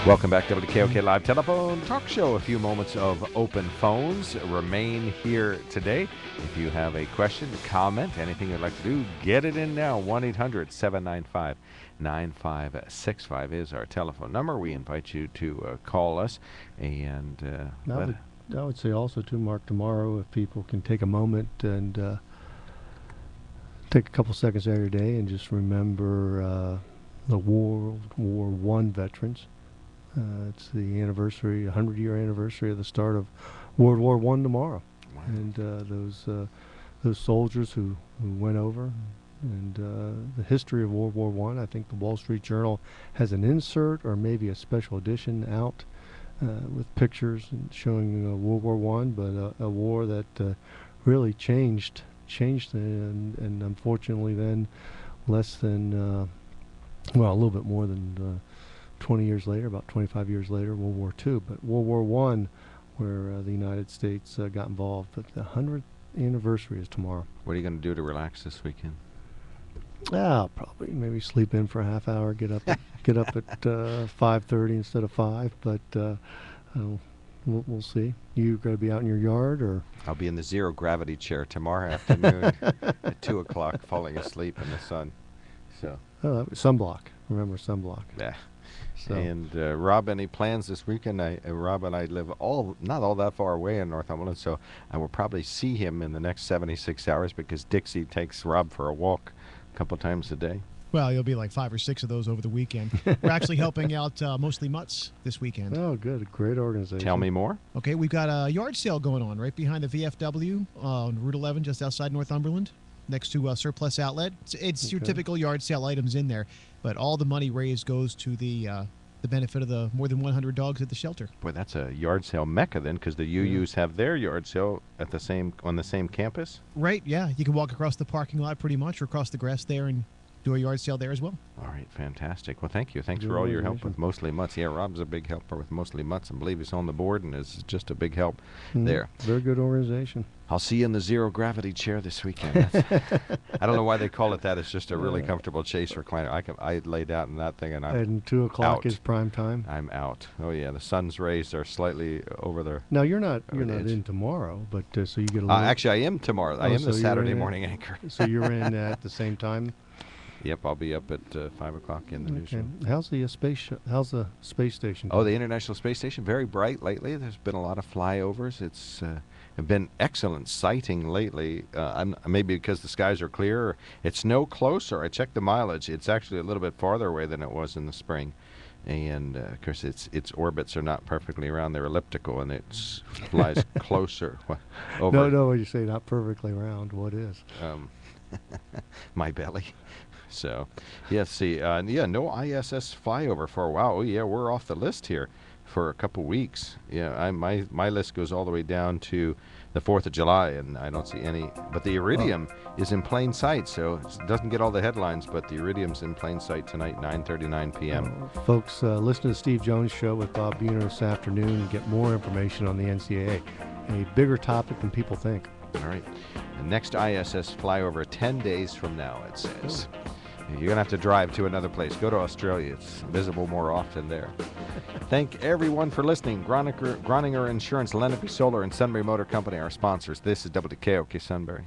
Welcome back to WKOK Live Telephone Talk Show. A few moments of open phones remain here today. If you have a question, comment, anything you'd like to do, get it in now. 1-800-795-9565 is our telephone number. We invite you to call us. And I would say also, too, Mark, tomorrow, if people can take a moment and take a couple seconds out of your day and just remember the World War I veterans. It's the anniversary, 100-year anniversary of the start of World War I tomorrow. Wow. And those soldiers who went over, and the history of World War I think the Wall Street Journal has an insert or maybe a special edition out with pictures and showing World War I, but a war that really changed and unfortunately then less than, a little bit more than 20 years later, about 25 years later, World War II. But World War I, where the United States got involved. But the 100th anniversary is tomorrow. What are you going to do to relax this weekend? Probably maybe sleep in for a half hour, get up at 5:30 instead of 5. But we'll see. You going to be out in your yard, or? I'll be in the zero gravity chair tomorrow afternoon at 2 o'clock, falling asleep in the sun. So. Oh, sunblock. Remember sunblock. Yeah. So. And Rob, any plans this weekend? Rob and I live not all that far away in Northumberland, so I will probably see him in the next 76 hours because Dixie takes Rob for a walk a couple times a day. Well, you'll be like 5 or 6 of those over the weekend. We're actually helping out Mostly Mutts this weekend. Oh, good. Great organization. Tell me more. Okay, we've got a yard sale going on right behind the VFW on Route 11, just outside Northumberland, next to Surplus Outlet. It's your typical yard sale items in there, but all the money raised goes to the benefit of the more than 100 dogs at the shelter. Boy, that's a yard sale mecca then, because the UUs have their yard sale on the same campus. Right, yeah. You can walk across the parking lot pretty much, or across the grass there, and do a yard sale there as well. All right, fantastic. Well, thank you. Thanks for all your help with Mostly Mutts. Yeah, Rob's a big helper with Mostly Mutts. I believe he's on the board and is just a big help there. Very good organization. I'll see you in the zero gravity chair this weekend. I don't know why they call it that. It's just a really comfortable chase recliner. I laid out in that thing and I'm And 2 o'clock out. is prime time. I'm out. Oh yeah, the sun's rays are slightly over the. Now you're not in tomorrow, but so you get a little. Actually, I am tomor's. I am the Saturday morning anchor. So you're in at the same time. Yep, I'll be up at 5 o'clock in the newsroom. How's the space station? Oh, the International Space Station, very bright lately. There's been a lot of flyovers. It's been excellent sighting lately. Maybe because the skies are clear. It's no closer. I checked the mileage. It's actually a little bit farther away than it was in the spring. And, of course, its orbits are not perfectly around. They're elliptical, and it flies closer over. No, when you say not perfectly round, what is? My belly. So, no ISS flyover for a while. Oh, yeah, we're off the list here for a couple weeks. Yeah, my list goes all the way down to the 4th of July, and I don't see any. But the Iridium is in plain sight, so it doesn't get all the headlines, but the Iridium's in plain sight tonight, 9:39 p.m. Folks, listen to the Steve Jones Show with Bob Buhner this afternoon and get more information on the NCAA. A bigger topic than people think. All right. The next ISS flyover 10 days from now, it says. You're going to have to drive to another place. Go to Australia. It's visible more often there. Thank everyone for listening. Groninger Insurance, Lenape Solar, and Sunbury Motor Company, our sponsors. This is WKOK Sunbury.